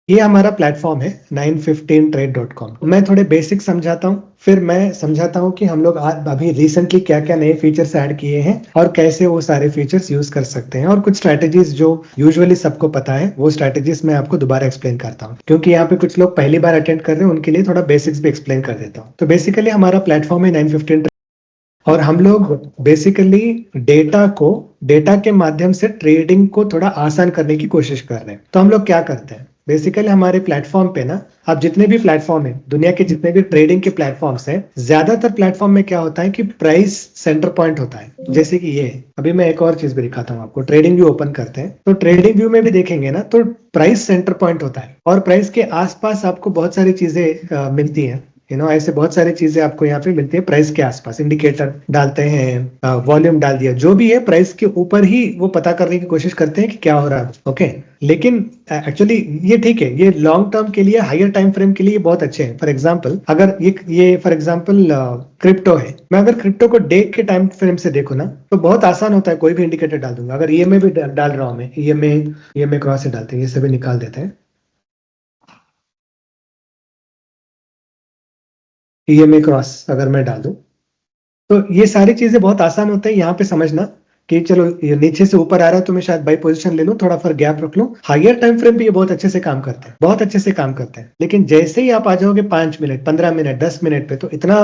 ये हमारा प्लेटफॉर्म है 915trade.com। मैं थोड़े बेसिक समझाता हूँ, फिर मैं समझाता हूँ कि हम लोग अभी रिसेंटली क्या क्या नए फीचर्स ऐड किए हैं और कैसे वो सारे फीचर्स यूज कर सकते हैं, और कुछ स्ट्रैटेजीज जो यूजुअली सबको पता है वो स्ट्रैटेजीज मैं आपको दोबारा एक्सप्लेन करता हूँ, क्योंकि यहाँ पे कुछ लोग पहली बार अटेंड कर रहे हैं, उनके लिए थोड़ा बेसिक्स भी एक्सप्लेन कर देता हूँ। तो बेसिकली हमारा प्लेटफॉर्म है 915 और हम लोग बेसिकली डेटा के माध्यम से ट्रेडिंग को थोड़ा आसान करने की कोशिश कर रहे हैं। तो हम लोग क्या करते हैं, बेसिकली हमारे प्लेटफॉर्म पे ना, आप जितने भी प्लेटफॉर्म है, दुनिया के जितने भी ट्रेडिंग के प्लेटफॉर्म्स हैं, ज्यादातर प्लेटफॉर्म में क्या होता है कि प्राइस सेंटर पॉइंट होता है। जैसे कि ये अभी मैं एक और चीज भी दिखाता हूँ आपको, ट्रेडिंग व्यू ओपन करते हैं तो ट्रेडिंग व्यू में भी देखेंगे ना तो प्राइस सेंटर पॉइंट होता है, और प्राइस के आसपास आपको बहुत सारी चीजें मिलती हैं। ऐसे बहुत सारी चीजें आपको यहाँ पे मिलती है प्राइस के आसपास। इंडिकेटर डालते हैं, वॉल्यूम डाल दिया, जो भी है प्राइस के ऊपर ही वो पता करने की कोशिश करते हैं कि क्या हो रहा है। ओके, लेकिन एक्चुअली ये ठीक है, ये लॉन्ग टर्म के लिए, हायर टाइम फ्रेम के लिए बहुत अच्छे हैं। फॉर एग्जांपल अगर ये फॉर एग्जांपल क्रिप्टो है, मैं अगर क्रिप्टो को डे के टाइम फ्रेम से देखूं ना तो बहुत आसान होता है, कोई भी इंडिकेटर डाल दूंगा। अगर ईएमए भी डाल रहा हूं मैं, ईएमए क्रॉस से डालते हैं, ये सभी निकाल देते हैं। ईएमए क्रॉस अगर मैं डाल दूं तो ये सारी चीजें बहुत आसान होते हैं यहाँ पे समझना कि चलो ये नीचे से ऊपर आ रहा है तो मैं शायद बाई पोजीशन ले लूं, थोड़ा फर गैप रख लूं। हायर टाइम फ्रेम पे ये बहुत अच्छे से काम करते हैं, बहुत अच्छे से काम करते हैं। लेकिन जैसे ही आप आ जाओगे 5 मिनट, 15 मिनट, 10 मिनट पे, तो इतना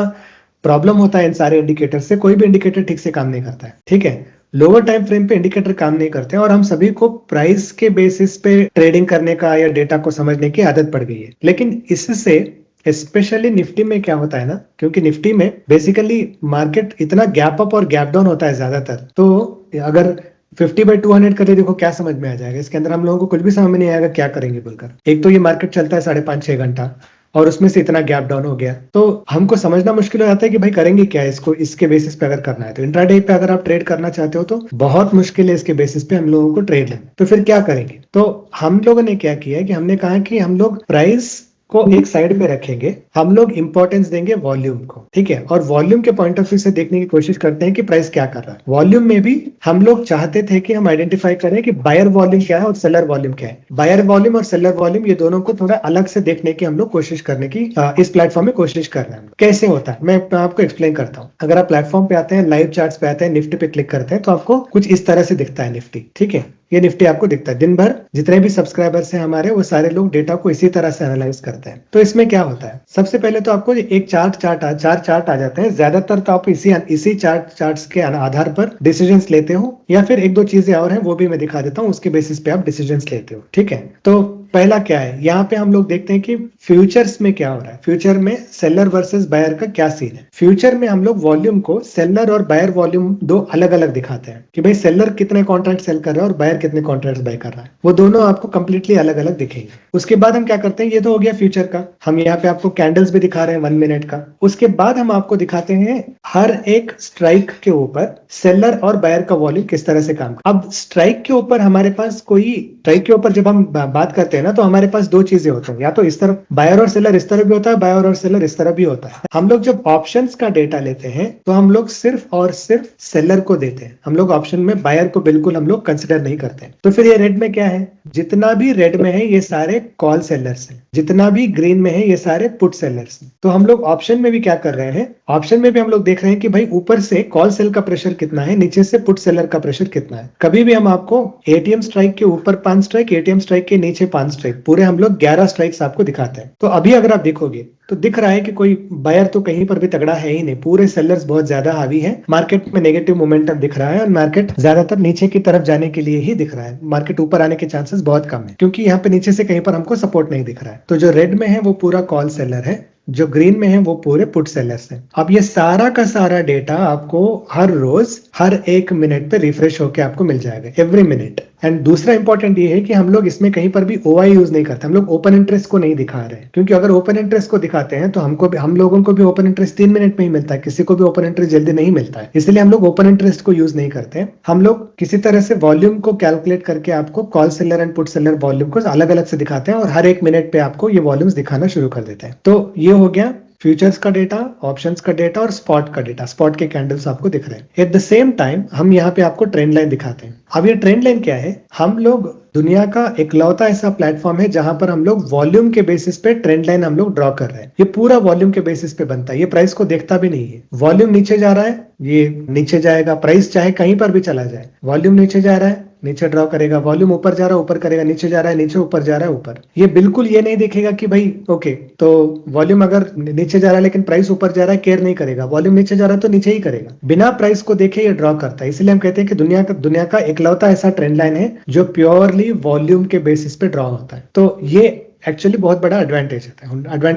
प्रॉब्लम होता है इन सारे इंडिकेटर से, कोई भी इंडिकेटर ठीक से काम नहीं करता है। ठीक है, लोअर टाइम फ्रेम पे इंडिकेटर काम नहीं करते हैं, और हम सभी को प्राइस के बेसिस पे ट्रेडिंग करने का या डेटा को समझने की आदत पड़ गई है। लेकिन इससे स्पेशली निफ्टी में क्या होता है ना, क्योंकि निफ्टी में बेसिकली मार्केट इतना गैप अप और गैप डाउन होता है ज्यादातर, तो अगर 50/200 करे, देखो क्या समझ में आ जाएगा इसके अंदर, हम लोगों को कुछ भी समझ में नहीं आएगा क्या करेंगे बोलकर। एक तो ये मार्केट चलता है 5.5-6 घंटा, और उसमें से इतना गैप डाउन हो गया, तो हमको समझना मुश्किल हो जाता है कि भाई करेंगे क्या इसको, इसके बेसिस पे अगर करना है तो। इंट्राडे पे अगर आप ट्रेड करना चाहते हो तो बहुत मुश्किल है इसके बेसिस पे हम लोगों को ट्रेड लेना। तो फिर क्या करेंगे, तो हम लोगों ने क्या किया है कि हमने कहा कि हम लोग प्राइस को एक साइड पे रखेंगे, हम लोग इंपॉर्टेंस देंगे वॉल्यूम को। ठीक है, और वॉल्यूम के पॉइंट ऑफ व्यू से देखने की कोशिश करते हैं कि प्राइस क्या कर रहा है। वॉल्यूम में भी हम लोग चाहते थे कि हम आइडेंटिफाई करें कि बायर वॉल्यूम क्या है और सेलर वॉल्यूम क्या है। बायर वॉल्यूम और सेलर वॉल्यूम, ये दोनों को थोड़ा अलग से देखने की हम लोग कोशिश करने की इस प्लेटफॉर्म में कोशिश कर रहे हैं। कैसे होता है मैं आपको एक्सप्लेन करता हूँ। अगर आप प्लेटफॉर्म पे आते हैं, लाइव चार्ट्स पे आते हैं, निफ्टी पे क्लिक करते हैं, तो आपको कुछ इस तरह से दिखता है निफ्टी। ठीक है, ये निफ्टी आपको दिखता है। दिन भर जितने भी सब्सक्राइबर्स हैं हमारे, वो सारे लोग डेटा को इसी तरह से एनालाइज करते हैं। तो इसमें क्या होता है, सबसे पहले तो आपको एक चार चार्ट आ जाते हैं। ज्यादातर तो आप इसी चार्ट्स के आधार पर डिसीजंस लेते हो, या फिर एक दो चीजें और हैं वो भी मैं दिखा देता हूँ, उसके बेसिस पे आप डिसीजंस लेते हो। ठीक है, तो पहला क्या है, यहाँ पे हम लोग देखते हैं कि फ्यूचर्स में क्या हो रहा है। फ्यूचर में सेलर वर्सेस बायर का क्या सीन है। फ्यूचर में हम लोग वॉल्यूम को, सेलर और बायर वॉल्यूम दो अलग अलग दिखाते हैं कि भाई सेलर कितने कॉन्ट्रैक्ट सेल कर रहा है और बायर कितने कॉन्ट्रैक्ट बाय कर रहा है, वो दोनों आपको कंप्लीटली अलग अलग दिखेंगे। उसके बाद हम क्या करते हैं, ये तो हो गया फ्यूचर का। हम यहाँ पे आपको कैंडल्स भी दिखा रहे हैं 1 मिनट का। उसके बाद हम आपको दिखाते हैं हर एक स्ट्राइक के ऊपर सेलर और बायर का वॉल्यूम किस तरह से काम। अब स्ट्राइक के ऊपर हमारे पास स्ट्राइक के ऊपर जब हम बात करते हैं ना, तो हमारे पास दो चीजें होती हैं, या तो इस तरफ बायर और सेलर इस तरह भी होता है, बायर और सेलर इस तरह भी होता है। हम लोग जब ऑप्शंस का डेटा लेते हैं तो हम लोग सिर्फ और सिर्फ सेलर को देते हैं, हम लोग ऑप्शन में बायर को बिल्कुल हम लोग कंसिडर नहीं करते। तो फिर ये रेड में क्या है, जितना भी रेड में है ये सारे कॉल सेलर्स हैं, जितना भी ग्रीन में है ये सारे पुट सेलर्स हैं। तो हम लोग ऑप्शन में भी क्या कर रहे हैं, ऑप्शन में भी हम लोग देख रहे हैं कि भाई ऊपर से कॉल सेल का प्रेशर कितना है, नीचे से पुट सेलर का प्रेशर कितना है। कभी भी हम आपको एटीएम स्ट्राइक के ऊपर 5 स्ट्राइक, एटीएम स्ट्राइक के नीचे 5 स्ट्राइक, पूरे हम लोग 11 स्ट्राइक्स आपको दिखाते हैं। तो अभी अगर आप देखोगे तो दिख रहा है कि कोई बायर तो कहीं पर भी तगड़ा है ही नहीं, पूरे सेलर्स बहुत ज्यादा हावी है। मार्केट में नेगेटिव मोमेंटम दिख रहा है, और मार्केट ज्यादातर नीचे की तरफ जाने के लिए ही दिख रहा है। मार्केट ऊपर आने के चांसेस बहुत कम है, क्योंकि यहाँ पे नीचे से कहीं पर हमको सपोर्ट नहीं दिख रहा है। तो जो रेड में है वो पूरा कॉल सेलर है, जो ग्रीन में है वो पूरे पुट सेलर्स हैं। अब ये सारा का सारा डेटा आपको हर रोज हर 1 मिनट पे रिफ्रेश होकर आपको मिल जाएगा, एवरी मिनट। एंड दूसरा इंपॉर्टेंट ये है कि हम लोग इसमें कहीं पर भी ओआई यूज नहीं करते, हम लोग ओपन इंटरेस्ट को नहीं दिखा रहे हैं, क्योंकि अगर ओपन इंटरेस्ट को दिखाते हैं तो हम लोगों को भी ओपन इंटरेस्ट 3 मिनट में ही मिलता है, किसी को भी ओपन इंटरेस्ट जल्दी नहीं मिलता है। इसलिए हम लोग ओपन इंटरेस्ट को यूज नहीं करते। हम लोग किसी तरह से वॉल्यूम को कैलकुलेट करके आपको call seller and put seller volume को अलग अलग से दिखाते हैं, और हर 1 मिनट पे आपको ये वॉल्यूम्स दिखाना शुरू कर देते हैं। तो ये हो गया फ्यूचर्स का डेटा, ऑप्शंस का डेटा और स्पॉट का डेटा, स्पॉट के कैंडल्स आपको दिख रहे हैं। एट द सेम टाइम हम यहाँ पे आपको ट्रेंड लाइन दिखाते हैं। अब ये ट्रेंड लाइन क्या है, हम लोग दुनिया का इकलौता ऐसा प्लेटफॉर्म है जहां पर हम लोग वॉल्यूम के बेसिस पे ट्रेंड लाइन हम लोग ड्रॉ कर रहे हैं। ये पूरा वॉल्यूम के बेसिस पे बनता है, ये प्राइस को देखता भी नहीं है। वॉल्यूम नीचे जा रहा है, ये नीचे जाएगा, प्राइस चाहे कहीं पर भी चला जाए, वॉल्यूम नीचे जा रहा है, नीचे ड्रॉ करेगा, वॉल्यूम ऊपर जा रहा है, ऊपर करेगा, नीचे जा रहा है, नीचे, ऊपर जा रहा है, ऊपर। ये बिल्कुल ये नहीं देखेगा कि भाई ओके तो वॉल्यूम अगर नीचे जा रहा है लेकिन प्राइस ऊपर जा रहा है, केयर नहीं करेगा, वॉल्यूम नीचे जा रहा है तो नीचे ही करेगा, बिना प्राइस को देखे ये ड्रॉ करता है। इसलिए हम कहते हैं कि दुनिया का इकलौता ऐसा ट्रेंड लाइन है जो प्योरली वॉल्यूम के बेसिस पे ड्रॉ होता है। तो ये एक्चुअली बहुत बड़ा एडवांटेज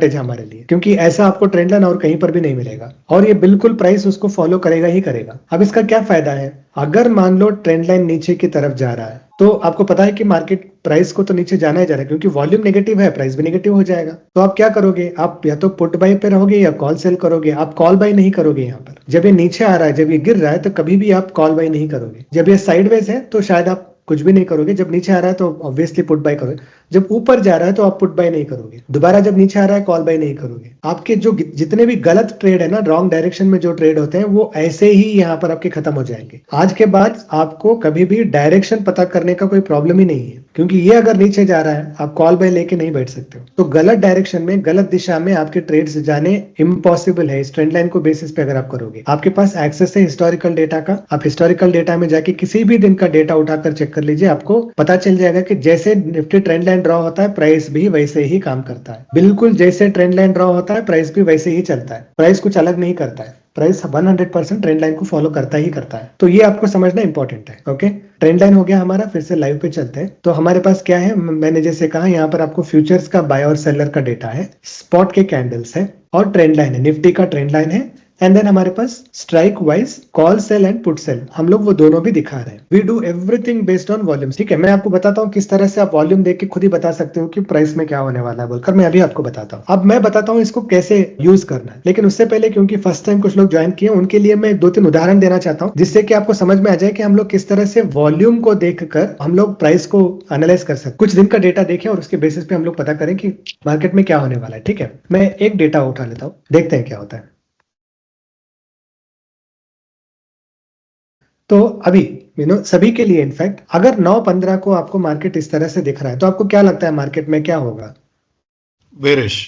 है हमारे लिए, क्योंकि ऐसा आपको ट्रेंड लाइन और कहीं पर भी नहीं मिलेगा, और ये बिल्कुल प्राइस उसको फॉलो करेगा ही करेगा। अब इसका क्या फायदा है, अगर मान लो ट्रेंड लाइन नीचे की तरफ जा रहा है तो आपको पता है कि मार्केट प्राइस को तो नीचे जाना ही जा रहा है, क्योंकि वॉल्यूम नेगेटिव है, प्राइस भी नेगेटिव हो जाएगा। तो आप क्या करोगे, आप या तो पुट बाय पे रहोगे या कॉल सेल करोगे। आप कॉल बाय नहीं करोगे यहाँ पर। जब ये नीचे आ रहा है, जब ये गिर रहा है, तो कभी भी आप कॉल बाय नहीं करोगे। जब ये साइडवेज है तो शायद आप कुछ भी नहीं करोगे। जब नीचे आ रहा है तो ऑब्वियसली पुट बाय करोगे। जब ऊपर जा रहा है तो आप पुट बाय नहीं करोगे। दोबारा जब नीचे आ रहा है कॉल बाय नहीं करोगे। आपके जो जितने भी गलत ट्रेड है ना, रॉन्ग डायरेक्शन में जो ट्रेड होते हैं, वो ऐसे ही यहाँ पर आपके खत्म हो जाएंगे। आज के बाद आपको कभी भी डायरेक्शन पता करने का कोई प्रॉब्लम ही नहीं है, क्योंकि ये अगर नीचे जा रहा है आप कॉल बाय लेके नहीं बैठ सकते हो। तो गलत डायरेक्शन में, गलत दिशा में आपके ट्रेड्स जाने इम्पॉसिबल है। इस ट्रेंड लाइन को बेसिस पे अगर आप करोगे, आपके पास एक्सेस है हिस्टोरिकल डेटा का। आप हिस्टोरिकल डेटा में जाके किसी भी दिन का डेटा उठाकर चेक कर लीजिए, आपको पता चल जाएगा कि जैसे निफ्टी ट्रेंड लाइन ड्रॉ होता है, प्राइस भी वैसे ही काम करता है। बिल्कुल जैसे ट्रेंड लाइन ड्रॉ होता है, प्राइस भी वैसे ही चलता है। प्राइस कुछ अलग नहीं करता है, प्राइस 100% ट्रेंड लाइन को फॉलो करता ही करता है। तो ये आपको समझना इंपॉर्टेंट है। ओके, ट्रेंड लाइन हो गया हमारा। फिर से लाइव पे चलते हैं। तो हमारे पास क्या है, मैंने जैसे कहा, यहाँ पर आपको फ्यूचर्स का बाय और सेलर का डेटा है, स्पॉट के कैंडल्स है और ट्रेंड लाइन है, निफ्टी का ट्रेंड लाइन है। एंड देन हमारे पास strike wise call sell and put sell, हम लोग वो दोनों भी दिखा रहे हैं। We do everything based on volume. ठीक है, मैं आपको बताता हूँ किस तरह से आप वॉल्यूम देख के खुद ही बता सकते हो कि प्राइस में क्या होने वाला है बोलकर। मैं अभी आपको बताता हूँ। अब मैं बताता हूँ इसको कैसे यूज करना है, लेकिन उससे पहले, क्योंकि फर्स्ट टाइम कुछ लोग ज्वाइन किए, उनके लिए मैं 2-3 उदाहरण देना चाहता हूँ, जिससे कि आपको समझ में आ जाए कि हम लोग किस तरह से वॉल्यूम को देखकर हम लोग प्राइस को एनालाइज कर सकते। कुछ दिन का डेटा देखें और उसके बेसिस पे हम लोग पता करें कि मार्केट में क्या होने वाला है। ठीक है, मैं एक डेटा उठा लेता हूँ, देखते हैं क्या होता है। तो अभी सभी के लिए, इनफैक्ट अगर 9-15 को आपको मार्केट इस तरह से दिख रहा है, तो आपको क्या लगता है मार्केट में क्या होगा? बेरिश।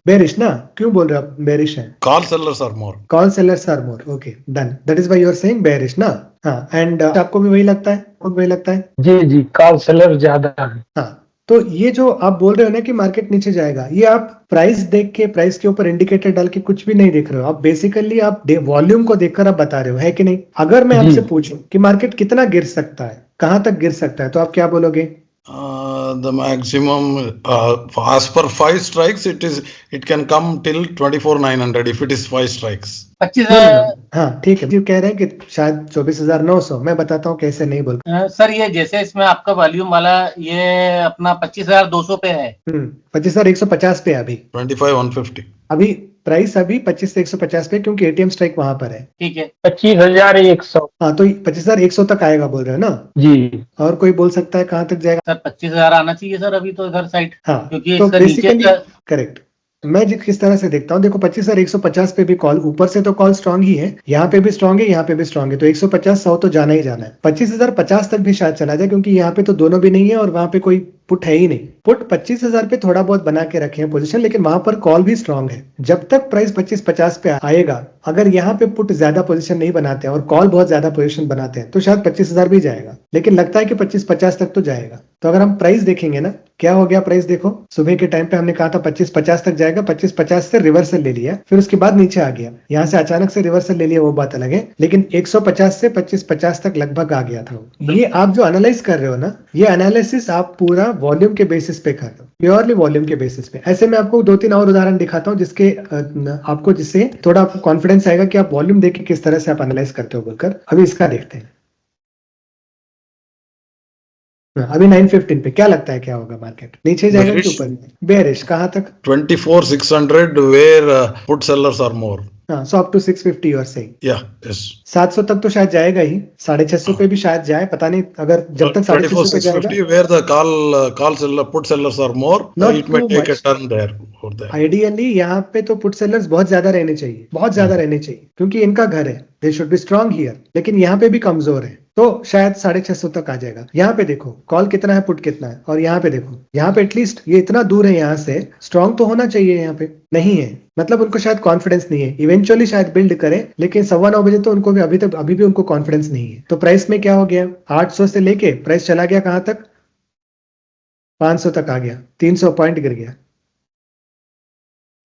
बेरिश ना? क्यों बोल रहे हो आप बेरिश है? Call sellers are more. Call sellers are more. Okay, done. That is why you are saying bearish ना? हाँ, एंड आपको भी वही लगता है? आपको भी वही लगता है? जी जी, कॉल सेलर ज्यादा है। हाँ, तो ये जो आप बोल रहे हो ना कि मार्केट नीचे जाएगा, ये आप प्राइस देख के, प्राइस के ऊपर इंडिकेटर डाल के कुछ भी नहीं देख रहे हो। आप बेसिकली आप वॉल्यूम को देखकर आप बता रहे हो, है कि नहीं? अगर मैं आपसे पूछूं कि मार्केट कितना गिर सकता है, कहां तक गिर सकता है, तो आप क्या बोलोगे? The maximum, as per 5 strikes, it can come till 24,900 if it is 5 strikes. 25,000। हाँ ठीक है, जो कह रहे हैं कि शायद 24,900। मैं बताता हूँ कैसे नहीं बोल। सर ये जैसे इसमें आपका वॉल्यूम वाला ये अपना 25,200 पे है। 25,150 पे अभी। 25,150 अभी प्राइस अभी 25 से 150 पे, क्योंकि एटीएम स्ट्राइक वहां पर है। ठीक है, 25,100। हाँ, तो 25,100 तक आएगा बोल रहे हो ना? जी। और कोई बोल सकता है कहां तक जाएगा? सर 25,000 आना चाहिए सर अभी तो इधर साइड। हाँ, क्योंकि तो इसका नीचे बेसिकली करेक्ट। मैं किस तरह से देखता हूँ, देखो 25,150 पे भी कॉल, ऊपर से तो कॉल स्ट्रांग ही है, यहाँ पे भी स्ट्रांग है, यहाँ पे भी स्ट्रांग है, तो 150-100 तो जाना ही जाना है। 25,050 तक भी शायद चला जाए, क्योंकि यहाँ पे तो दोनों भी नहीं है और वहां पे कोई पुट है ही नहीं। पुट 25,000 पे थोड़ा बहुत बना के रखे हैं पोजीशन, लेकिन वहां पर कॉल भी स्ट्रांग है। जब तक प्राइस 25-50 पे आएगा, अगर यहाँ पे पुट ज्यादा पोजीशन नहीं बनाते हैं और कॉल बहुत ज्यादा पोजीशन बनाते हैं, तो शायद 25,000 भी जाएगा, लेकिन लगता है कि 25-50 तक तो जाएगा। तो अगर हम प्राइस देखेंगे ना, क्या हो गया प्राइस, देखो सुबह के टाइम पे हमने कहा था 25-50 तक जाएगा, 25-50 से रिवर्सल ले लिया, फिर उसके बाद नीचे आ गया, यहाँ से अचानक से रिवर्सल ले लिया, वो बात अलग है, लेकिन 150 से 25-50 तक लगभग आ गया था। ये आप जो एनालाइज कर रहे हो ना, ये एनालिसिस आप पूरा वॉल्यूम के बेसिस पे कर रहे हो, प्योरली वॉल्यूम के बेसिस पे। ऐसे मैं आपको 2-3 और उदाहरण दिखाता हूँ, जिसके आपको जिससे थोड़ा आपको कॉन्फिडेंस आएगा कि आप वॉल्यूम देख के किस तरह से आप एनालाइज करते हो बोलकर। अभी इसका देखते हैं। अभी 915 पे क्या लगता है क्या होगा मार्केट? नीचे जाएगा कि Bearish. ऊपर? बेरिश कहाँ तक? 24,600 where put sellers are more. हाँ, सो अप टू 650 और सही। Yeah, yes. 700 तक तो शायद जाएगा ही, 650 पे भी शायद जाए, पता नहीं, अगर जब तक 650 पे जाएगा। 24,650 where the call seller put sellers are more, Not it may too take a much. turn there or there. Ideally यहाँ पे तो पुट सेलर्स बहुत ज्यादा रहने चाहिए, बहुत ज्यादा रहने चाहिए, क्योंकि इनका घर है, they should be strong here. लेकिन यहाँ पे भी कमजोर है, तो शायद 650 तक आ जाएगा। यहाँ पे देखो कॉल कितना है, पुट कितना है, और यहाँ पे देखो, यहाँ पे एटलीस्ट ये इतना दूर है यहाँ से, स्ट्रांग तो होना चाहिए, यहाँ पे नहीं है, मतलब उनको शायद कॉन्फिडेंस नहीं है। इवेंचुअली शायद बिल्ड करें, लेकिन 9:15 बजे तो उनको भी अभी भी उनको कॉन्फिडेंस नहीं है। तो प्राइस में क्या हो गया, 800 से लेके प्राइस चला गया कहां तक, 500 तक आ गया, 300 पॉइंट गिर गया,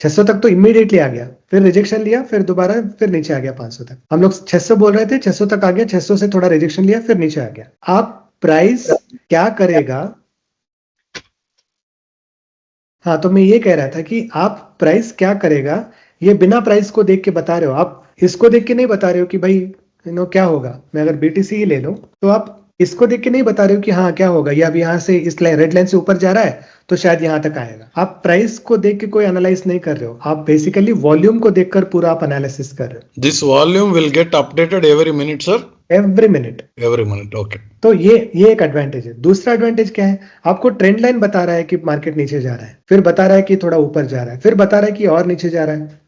600 तक तो इमीडिएटली आ गया, फिर रिजेक्शन लिया, फिर दोबारा फिर नीचे आ गया 500 तक। हम लोग 600 बोल रहे थे, 600 तक आ गया, 600 से थोड़ा रिजेक्शन लिया, फिर नीचे आ गया। आप प्राइस क्या करेगा, हाँ तो मैं ये कह रहा था कि आप प्राइस क्या करेगा, ये बिना प्राइस को देख के बता रहे हो, आप इसको देख के नहीं बता रहे हो कि भाई क्या होगा। मैं अगर बीटीसी ही ले लो तो आप इसको देख के नहीं बता रहे हो कि हाँ क्या होगा, या अब यहाँ से इस रेड लाइन से ऊपर जा रहा है तो शायद यहाँ तक आएगा। आप प्राइस को देख के कोई एनालाइज नहीं कर रहे हो, आप बेसिकली वॉल्यूम को देखकर पूरा आप एनालिसिस कर रहे हो। This volume will get updated every minute, sir? Every minute. Every minute, okay. तो ये एक एडवांटेज है। दूसरा एडवांटेज क्या है, आपको ट्रेंड लाइन बता रहा है कि मार्केट नीचे जा रहा है, फिर बता रहा है कि थोड़ा ऊपर जा रहा है, फिर बता रहा है कि और नीचे जा रहा है।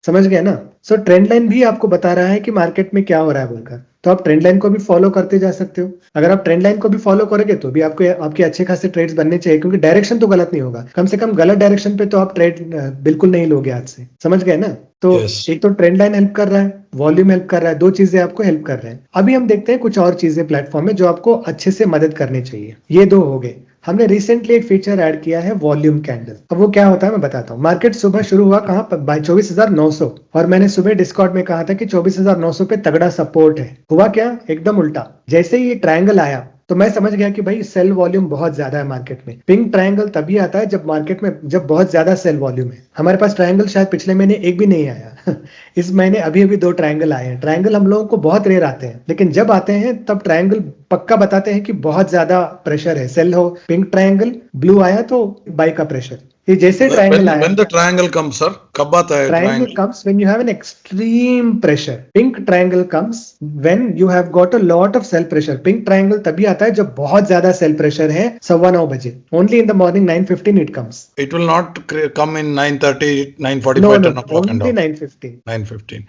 समझ गए ना? सो ट्रेंड लाइन भी आपको बता रहा है कि मार्केट में क्या हो रहा है बोलकर, तो आप ट्रेंड लाइन को भी फॉलो करते जा सकते हो। अगर आप ट्रेंड लाइन को भी फॉलो करोगे तो भी आपको आपके अच्छे खासे ट्रेड्स बनने चाहिए, क्योंकि डायरेक्शन तो गलत नहीं होगा। कम से कम गलत डायरेक्शन पे तो आप ट्रेड बिल्कुल नहीं लोगे आज से। समझ गए ना? तो Yes. एक तो ट्रेंड लाइन हेल्प कर रहा है, वॉल्यूम हेल्प कर रहा है, दो चीजें आपको हेल्प कर रहे हैं। अभी हम देखते हैं कुछ और चीजें प्लेटफॉर्म में जो आपको अच्छे से मदद करनी चाहिए। ये दो हो गए। हमने रिसेंटली एक फीचर ऐड किया है, वॉल्यूम कैंडल। अब वो क्या होता है मैं बताता हूँ। मार्केट सुबह शुरू हुआ कहाँ पर, 24,900, और मैंने सुबह डिस्कॉर्ड में कहा था कि 24,900 पे तगड़ा सपोर्ट है। हुआ क्या, एकदम उल्टा। जैसे ही ये ट्रायंगल आया तो मैं समझ गया कि भाई सेल वॉल्यूम बहुत ज्यादा है मार्केट में। पिंक ट्रायंगल तभी आता है जब मार्केट में जब बहुत ज्यादा सेल वॉल्यूम है। हमारे पास ट्रायंगल शायद पिछले महीने एक भी नहीं आया इस महीने अभी 2 ट्रायंगल आए हैं। ट्रायंगल हम लोगों को बहुत रेयर आते हैं, लेकिन जब आते हैं तब ट्रायंगल पक्का बताते हैं कि बहुत ज्यादा प्रेशर है, सेल हो। पिंक ट्रायंगल, ब्लू आया तो बाई का प्रेशर। ये जैसे ट्रायंगल आया, When the triangle comes, sir, कब आता है triangle triangle? comes when you have an extreme pressure. Pink triangle comes when you have got a lot of cell pressure. Pink triangle तभी आता है जब बहुत ज्यादा सेल प्रेशर है 9:15 बजे। Only in the morning 9:15 it comes. It will not come in 9:30, 9:45, No, 10 o'clock and only all. 9:15. 9:15.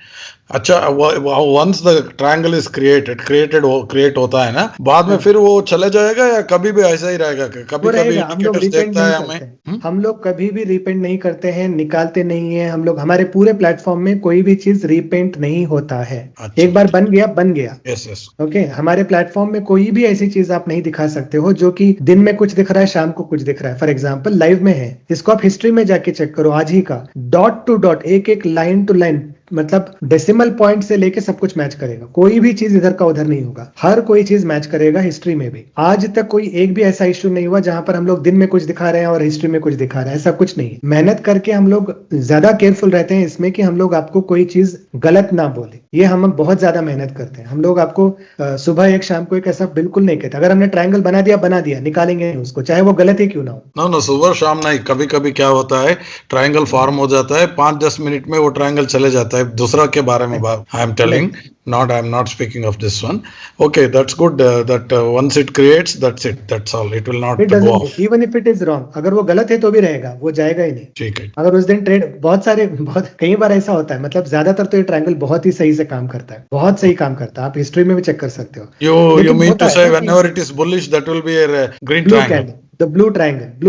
अच्छा, once the triangle is create होता है ना, बाद में फिर वो चले जाएगा या कभी भी ऐसा ही रहेगा? वो कभी कभी रहेगा। हम लोग indicators रिपेंड देखता है नहीं हमें। करते, हम लोग कभी भी रिपेंट नहीं करते हैं, निकालते नहीं है हम लोग। हमारे पूरे प्लेटफॉर्म में कोई भी चीज रिपेंट नहीं होता है। अच्छा, एक बार बन गया। Yes, yes. ओके हमारे प्लेटफॉर्म में कोई भी ऐसी चीज आप नहीं दिखा सकते हो जो कि दिन में कुछ दिख रहा है, शाम को कुछ दिख रहा है। फॉर एग्जांपल लाइव में है, इसको आप हिस्ट्री में जाके चेक करो, आज ही का डॉट टू डॉट, एक लाइन टू लाइन, मतलब डेसिमल पॉइंट से लेके सब कुछ मैच करेगा। कोई भी चीज इधर का उधर नहीं होगा, हर कोई चीज मैच करेगा हिस्ट्री में भी। आज तक कोई एक भी ऐसा इश्यू नहीं हुआ जहां पर हम लोग दिन में कुछ दिखा रहे हैं और हिस्ट्री में कुछ दिखा रहे हैं, ऐसा कुछ नहीं है। मेहनत करके हम लोग ज्यादा केयरफुल रहते हैं इसमें कि हम लोग आपको कोई चीज गलत ना बोले। ये हम बहुत ज्यादा मेहनत करते हैं। हम लोग आपको सुबह एक शाम को एक ऐसा बिल्कुल नहीं कहते। अगर हमने ट्रायंगल बना दिया, निकालेंगे नहीं उसको, चाहे वो गलत ही क्यों ना हो। नो, सुबह शाम नहीं, कभी कभी क्या होता है, ट्रायंगल फॉर्म हो जाता है, 5-10 मिनट में वो ट्रायंगल चले जाता है। दूसरा के बारे में I am telling, I am not speaking of this one. Okay, that's good. That once it creates, that's it. That's all. It will not It go doesn't, off. even if it is wrong, अगर वो गलत है तो भी रहेगा, वो जाएगा ही नहीं। ठीक है। अगर उस दिन ट्रेड बहुत कई बार ऐसा होता है, मतलब ज्यादातर तो ये ट्रायंगल बहुत ही सही से काम करता है, बहुत सही काम करता है। आप हिस्ट्री में भी चेक कर सकते हो। You लेकिन mean होता to है say ना कि whenever it is bullish, that will be a green blue triangle. candle, the blue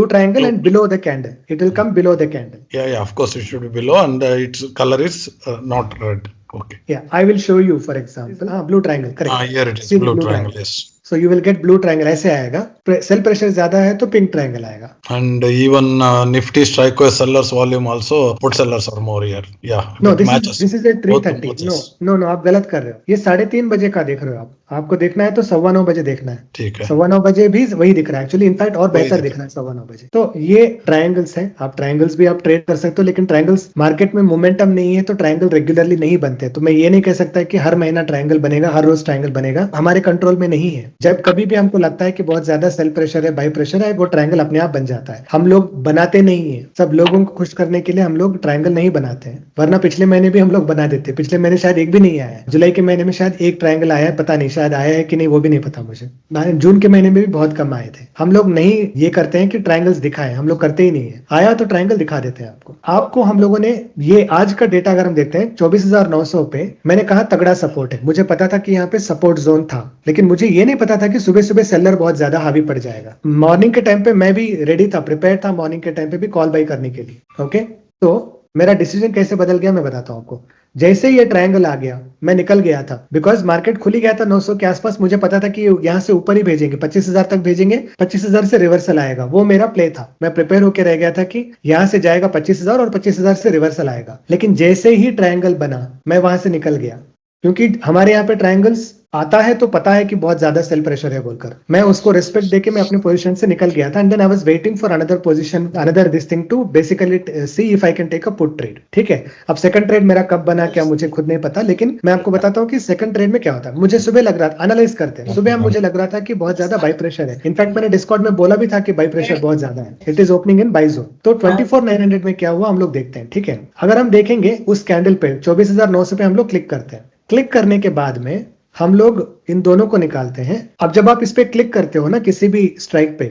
triangle and below the candle, it will come below the candle. Yeah, of course it should be below, and its color is not red. Okay. Yeah, I will show you for example. blue triangle, correct. Here it is, See the blue triangle, yes. So you will get blue triangle, ऐसे आएगा। Cell pressure ज्यादा है तो pink triangle आएगा। And even Nifty strike with sellers volume also, put sellers are more here. Yeah, No, it matches. this is a Both 330. matches. No, आप गलत कर रहे हो। ये 3:30 बजे का देख रहे हो आप। आपको देखना है तो 9:15 देखना है। ठीक है। 9:15 भी वही दिख रहा है एक्चुअली, इनफैक्ट और वही बेहतर दिख दिख रहा है 9:15। तो ये ट्रायंगल्स हैं, आप ट्रायंगल्स भी आप ट्रेड कर सकते हो, लेकिन ट्रायंगल्स मार्केट में मोमेंटम नहीं है तो ट्रायंगल रेगुलरली नहीं बनते। तो मैं ये नहीं कह सकता कि हर महीना ट्रायंगल बनेगा, हर रोज ट्रायंगल बनेगा, हमारे कंट्रोल में नहीं है। जब कभी भी हमको लगता है कि बहुत ज्यादा सेल प्रेशर है, बाई प्रेशर है, वो ट्रायंगल अपने आप बन जाता है। हम लोग बनाते नहीं है, सब लोगों को खुश करने के लिए हम लोग ट्रायंगल नहीं बनाते हैं, वरना पिछले महीने भी हम लोग बना देते। पिछले महीने शायद एक भी नहीं आया है, जुलाई के महीने में शायद एक ट्रायंगल आया है, पता नहीं शायद आया है कि नहीं, वो भी नहीं पता मुझे। जून के महीने में भी बहुत कम आए थे। हम लोग नहीं ये करते हैं कि ट्रायंगल्स दिखाएं, हम लोग करते ही नहीं है। आया तो ट्रायंगल दिखा देते हैं आपको हम लोगों ने ये आज का डेटा अगर हम देखते हैं 24,900 पे, मैंने कहा तगड़ा सपोर्ट है। मुझे पता था कि यहाँ पे सपोर्ट जोन था, लेकिन मुझे ये नहीं पता था कि सुबह सुबह सेलर बहुत ज्यादा हावी पड़ जाएगा। मॉर्निंग के टाइम पे मैं भी रेडी था, प्रिपेयर था मॉर्निंग के टाइम पे भी कॉल बाई करने के लिए। ओके, तो मेरा डिसीजन कैसे बदल गया मैं बताता हूं आपको। जैसे ही ये ट्रायंगल आ गया मैं निकल गया था, बिकॉज मार्केट खुल ही गया था 900 के आसपास। मुझे पता था कि यहाँ से ऊपर ही भेजेंगे, 25,000 तक भेजेंगे, 25,000 से रिवर्सल आएगा, वो मेरा प्ले था। मैं प्रिपेयर होकर रह गया था कि यहाँ से जाएगा 25,000 और 25,000 से रिवर्सल आएगा। लेकिन जैसे ही ट्रायंगल बना मैं वहां से निकल गया, क्योंकि हमारे यहाँ पे ट्रायंगल्स आता है तो पता है कि बहुत ज्यादा सेल प्रेशर है बोलकर मैं उसको रिस्पेक्ट देके मैं अपनी पोजीशन से निकल गया था। And then I was waiting for another position, another this thing to basically see if I can take a put trade. ठीक है, अब सेकंड ट्रेड मेरा कब बना क्या मुझे खुद नहीं पता, लेकिन मैं आपको बताता हूँ कि सेकंड ट्रेड में क्या होता है। मुझे सुबह लग रहा था, एनालाइज करते हैं, सुबह मुझे लग रहा था कि बहुत ज्यादा बाई प्रेशर है। इनफैक्ट मैंने डिस्कॉर्ड में बोला भी था कि बाई प्रेशर बहुत ज्यादा है, it is opening in by zone. तो 24,900 में क्या हुआ हम लोग देखते हैं। ठीक है, अगर हम देखेंगे उस कैंडल पे 24,900 पे हम लोग क्लिक करते हैं। क्लिक करने के बाद में हम लोग इन दोनों को निकालते हैं। अब जब आप इस पे क्लिक करते हो ना किसी भी स्ट्राइक पे,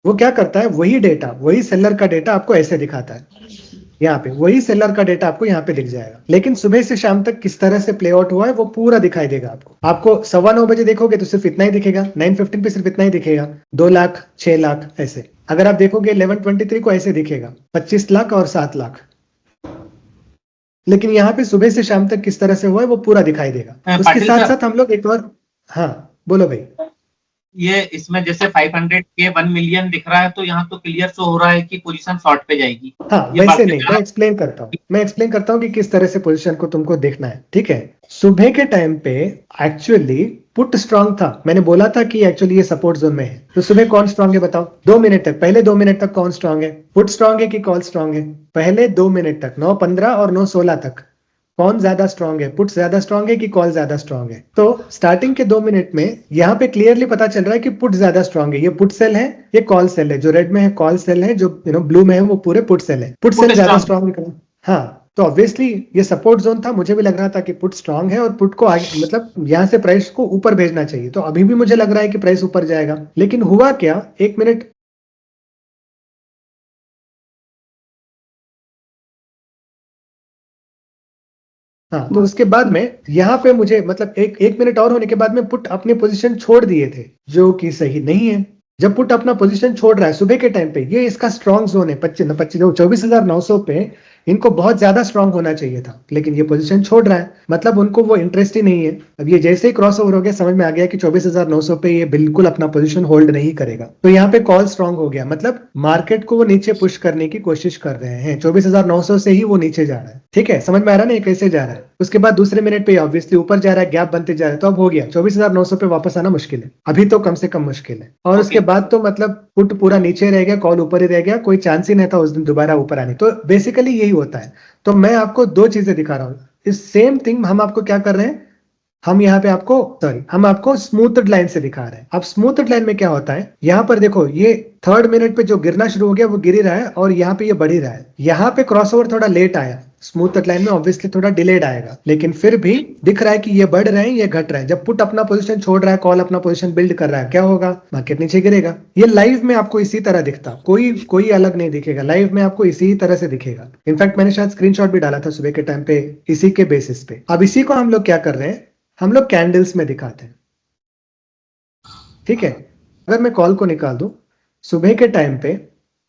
वो क्या करता है, वही डेटा, वही सेलर का डेटा आपको ऐसे दिखाता है। यहाँ पे वही सेलर का डेटा आपको यहाँ पे दिख जाएगा, लेकिन सुबह से शाम तक किस तरह से प्ले आउट हुआ है वो पूरा दिखाई देगा आपको 9:15 देखोगे तो सिर्फ इतना ही दिखेगा, 9:15 पे सिर्फ इतना ही दिखेगा, 2 लाख 6 लाख ऐसे। अगर आप देखोगे 11:23 को ऐसे दिखेगा 25 लाख और 7 लाख। लेकिन यहाँ पे सुबह से शाम तक किस तरह से हुआ है वो पूरा दिखाई देगा। उसके साथ साथ हम लोग एक बार, हाँ बोलो भाई। ये इसमें जैसे 500 के 1 मिलियन दिख रहा है तो यहाँ तो क्लियर शो हो रहा है कि पोजीशन शॉर्ट पे जाएगी। हाँ वैसे नहीं, मैं एक्सप्लेन करता हूँ कि किस तरह से पोजीशन को तुमको देखना है। ठीक है, सुबह के टाइम पे एक्चुअली पुट स्ट्रांग था, मैंने बोला था कि एक्चुअली ये सपोर्ट जोन में है। तो सुबह कौन स्ट्रांग है बताओ, 2 मिनट तक, पहले 2 मिनट तक कौन स्ट्रांग है, पुट स्ट्रांग है कि कॉल स्ट्रांग है? पहले 2 मिनट तक 9:15 और 9:16 तक कौन ज्यादा स्ट्रांग है, पुट ज्यादा स्ट्रांग है कि कॉल ज्यादा स्ट्रांग है? तो स्टार्टिंग के 2 मिनट में यहाँ पे क्लियरली पता चल रहा है कि पुट ज्यादा स्ट्रांग है। ये पुट सेल है, ये कॉल सेल है। जो रेड में है कॉल सेल है, जो ब्लू में है वो पूरे पुट सेल है। पुट सेल ज्यादा स्ट्रांग निकला। हाँ, तो ऑब्वियसली ये सपोर्ट जोन था, मुझे भी लग रहा था कि पुट स्ट्रांग है और पुट को आगे मतलब यहाँ से प्राइस को ऊपर भेजना चाहिए। तो अभी भी मुझे लग रहा है कि प्राइस ऊपर जाएगा, लेकिन हुआ क्या, 1 मिनट हाँ, तो उसके बाद में यहाँ पे मुझे मतलब एक मिनट और होने के बाद में पुट अपनी पोजीशन छोड़ दिए थे, जो कि सही नहीं है। जब पुट अपना पोजीशन छोड़ रहा है सुबह के टाइम पे, ये इसका स्ट्रॉन्ग जोन है 24,900 पे, इनको बहुत ज्यादा स्ट्रांग होना चाहिए था, लेकिन ये पोजीशन छोड़ रहा है, मतलब उनको वो इंटरेस्ट ही नहीं है। अब ये जैसे ही क्रॉस ओवर हो गया समझ में आ गया कि 24,900 पे ये बिल्कुल अपना पोजीशन होल्ड नहीं करेगा। तो यहाँ पे कॉल स्ट्रांग हो गया, मतलब मार्केट को वो नीचे पुश करने की कोशिश कर रहे हैं। 24,900 से ही वो नीचे जा रहा है। ठीक है, समझ में आ रहा है ना कैसे जा रहा है? उसके बाद दूसरे मिनट पे ऑब्वियसली ऊपर जा रहा है, गैप बनते जा रहा है। तो अब हो गया 24,900 पे वापस आना मुश्किल है, अभी तो कम से कम मुश्किल है। और उसके बाद तो मतलब पुट पूरा नीचे रह गया, कॉल ऊपर ही रह गया, कोई चांस ही नहीं था उस दिन दोबारा ऊपर आने। तो बेसिकली यही होता है। तो मैं आपको 2 चीजें दिखा रहा हूं, इस सेम थिंग हम आपको क्या कर रहे हैं, हम यहाँ पे हम आपको स्मूथड लाइन से दिखा रहे हैं। अब स्मूथड लाइन में क्या होता है, यहाँ पर देखो ये 3rd मिनट पे जो गिरना शुरू हो गया वो गिर ही रहा है, और यहाँ पे ये बढ़ ही रहा है। यहाँ पे क्रॉसओवर थोड़ा लेट आया, स्मूथड लाइन में ऑब्वियसली थोड़ा डिलेड आएगा, लेकिन फिर भी दिख रहा है कि ये बढ़ रहे हैं, ये घट रहा है। जब पुट अपना पोजीशन छोड़ रहा है, कॉल अपना पोजीशन बिल्ड कर रहा है, क्या होगा, मार्केट नीचे गिरेगा। ये लाइव में आपको इसी तरह दिखता, कोई अलग नहीं दिखेगा, लाइव में आपको इसी तरह से दिखेगा। इनफैक्ट मैंने शायद स्क्रीनशॉट भी डाला था सुबह के टाइम पे इसी के बेसिस पे। अब इसी को हम लोग क्या कर रहे हैं, हम लोग कैंडल्स में दिखाते हैं। ठीक है, अगर मैं कॉल को निकाल दूं सुबह के टाइम पे,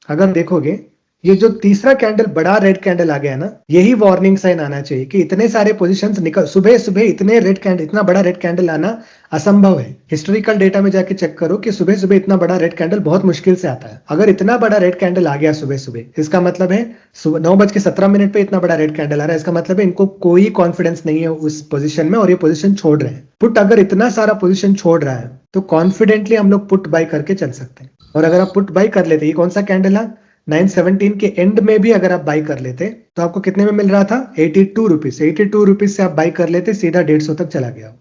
अगर देखोगे ये जो तीसरा कैंडल बड़ा रेड कैंडल आ गया ना, यही वार्निंग साइन आना चाहिए कि इतने सारे पोजीशंस निकल, सुबह सुबह इतने रेड कैंडल, इतना बड़ा रेड कैंडल आना असंभव है। हिस्टोरिकल डेटा में जाके चेक करो कि सुबह सुबह इतना बड़ा रेड कैंडल बहुत मुश्किल से आता है। अगर इतना बड़ा रेड कैंडल आ गया सुबह सुबह, इसका मतलब है सुबह 9:17 पे इतना बड़ा रेड कैंडल आ रहा है, इसका मतलब है इनको कोई कॉन्फिडेंस नहीं है उस पोजीशन में और ये पोजीशन छोड़ रहे हैं। पुट अगर इतना सारा पोजीशन छोड़ रहा है तो कॉन्फिडेंटली हम लोग पुट बाय करके चल सकते हैं। और अगर आप पुट बाय कर लेते, ये कौन सा कैंडल है, 917 के एंड में भी अगर आप बाई कर लेते तो आपको कितने में मिल रहा था, 82 रुपीज। 82 रुपीज से आप बाई कर लेते, सीधा 150 तक चला गया।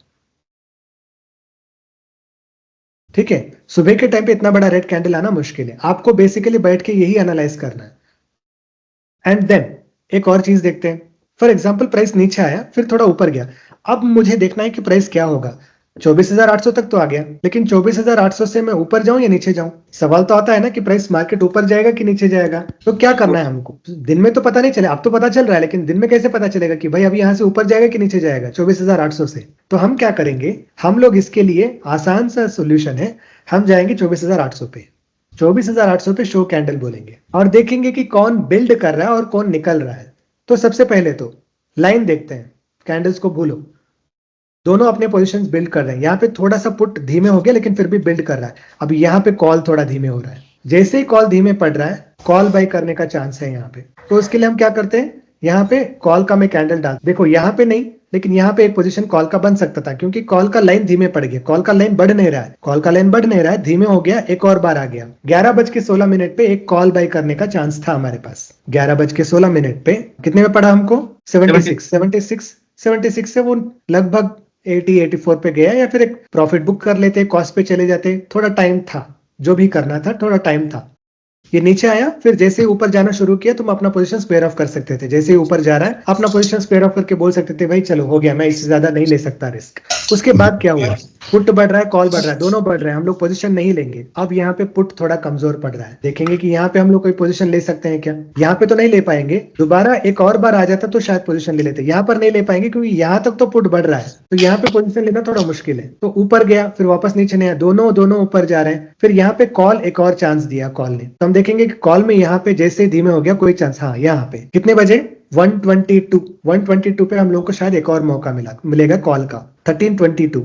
ठीक है, सुबह के टाइम पे इतना बड़ा रेड कैंडल आना मुश्किल है। आपको बेसिकली बैठ के यही एनालाइज करना है। एंड देन एक और चीज देखते हैं। फॉर एग्जाम्पल प्राइस नीचे आया, फिर थोड़ा ऊपर गया। अब मुझे देखना है कि प्राइस क्या होगा। 24,800 तक तो आ गया, लेकिन 24,800 से मैं ऊपर जाऊं या नीचे जाऊं? सवाल तो आता है ना कि प्राइस मार्केट ऊपर जाएगा कि नीचे जाएगा। तो क्या करना है हमको? दिन में तो पता नहीं चले, अब तो पता चल रहा है, लेकिन दिन में कैसे पता चलेगा कि भाई अभी यहां से ऊपर जाएगा कि नीचे जाएगा 24,800 से? तो हम क्या करेंगे, हम लोग इसके लिए आसान सा सोल्यूशन है। हम जाएंगे 24,800 पे, 24,800 पे शो कैंडल बोलेंगे और देखेंगे कि कौन बिल्ड कर रहा है और कौन निकल रहा है। तो सबसे पहले तो लाइन देखते हैं, कैंडल्स को भूलो, दोनों अपने पोजीशंस बिल्ड कर रहे हैं। यहाँ पे थोड़ा सा पुट धीमे हो गया, लेकिन फिर भी बिल्ड कर रहा है। अब यहाँ पे कॉल थोड़ा धीमे हो रहा है। जैसे ही कॉल धीमे पड़ रहा है, कॉल बाय करने का चांस है यहाँ पे। तो उसके लिए हम क्या करते हैं, यहाँ पे कॉल का मैं कैंडल डाल, देखो यहाँ पे नहीं, लेकिन यहाँ पे एक पोजीशन कॉल का बन सकता था, क्योंकि कॉल का लाइन धीमे पड़ गया। कॉल का लाइन बढ़ नहीं रहा है, कॉल का लाइन बढ़ नहीं रहा है, धीमे हो गया, एक और बार आ गया। 11:16 पे एक कॉल बाय करने का चांस था हमारे पास। 11:16 पे कितने में पड़ा हमको, 76 से वो लगभग 80-84 पे गया, या फिर एक प्रॉफिट बुक कर लेते, कॉस्ट पे चले जाते। थोड़ा टाइम था, जो भी करना था थोड़ा टाइम था। ये नीचे आया, फिर जैसे ही ऊपर जाना शुरू किया तुम अपना पोजीशन स्क्वायर ऑफ कर सकते थे। जैसे ही ऊपर जा रहा है अपना पोजीशन स्क्वायर ऑफ करके बोल सकते थे भाई चलो हो गया, मैं इससे ज्यादा नहीं ले सकता रिस्क। उसके बाद क्या हुआ, पुट बढ़ रहा है, कॉल बढ़ रहा है, दोनों बढ़ रहे हैं, हम लोग पोजीशन नहीं लेंगे। अब यहाँ पे पुट थोड़ा कमजोर पड़ रहा है, देखेंगे कि यहाँ पे हम लोग कोई पोजीशन ले सकते हैं क्या। यहाँ पे तो नहीं ले पाएंगे, दोबारा एक और बार आ जाता तो शायद पोजीशन ले लेते। यहाँ पर नहीं ले पाएंगे क्योंकि यहाँ तक तो पुट बढ़ रहा है, तो यहाँ पे पोजीशन लेना थोड़ा मुश्किल है। तो ऊपर गया, फिर वापस नीचे नहीं आया, दोनों ऊपर जा रहे हैं। फिर यहाँ पे कॉल एक और चांस दिया कॉल ने, तो हम देखेंगे कि कॉल में यहाँ पे जैसे धीमे हो गया कोई चांस, हाँ यहाँ पे कितने बजे, 122 पे हम लोग को शायद एक और मौका मिलेगा कॉल का। 1322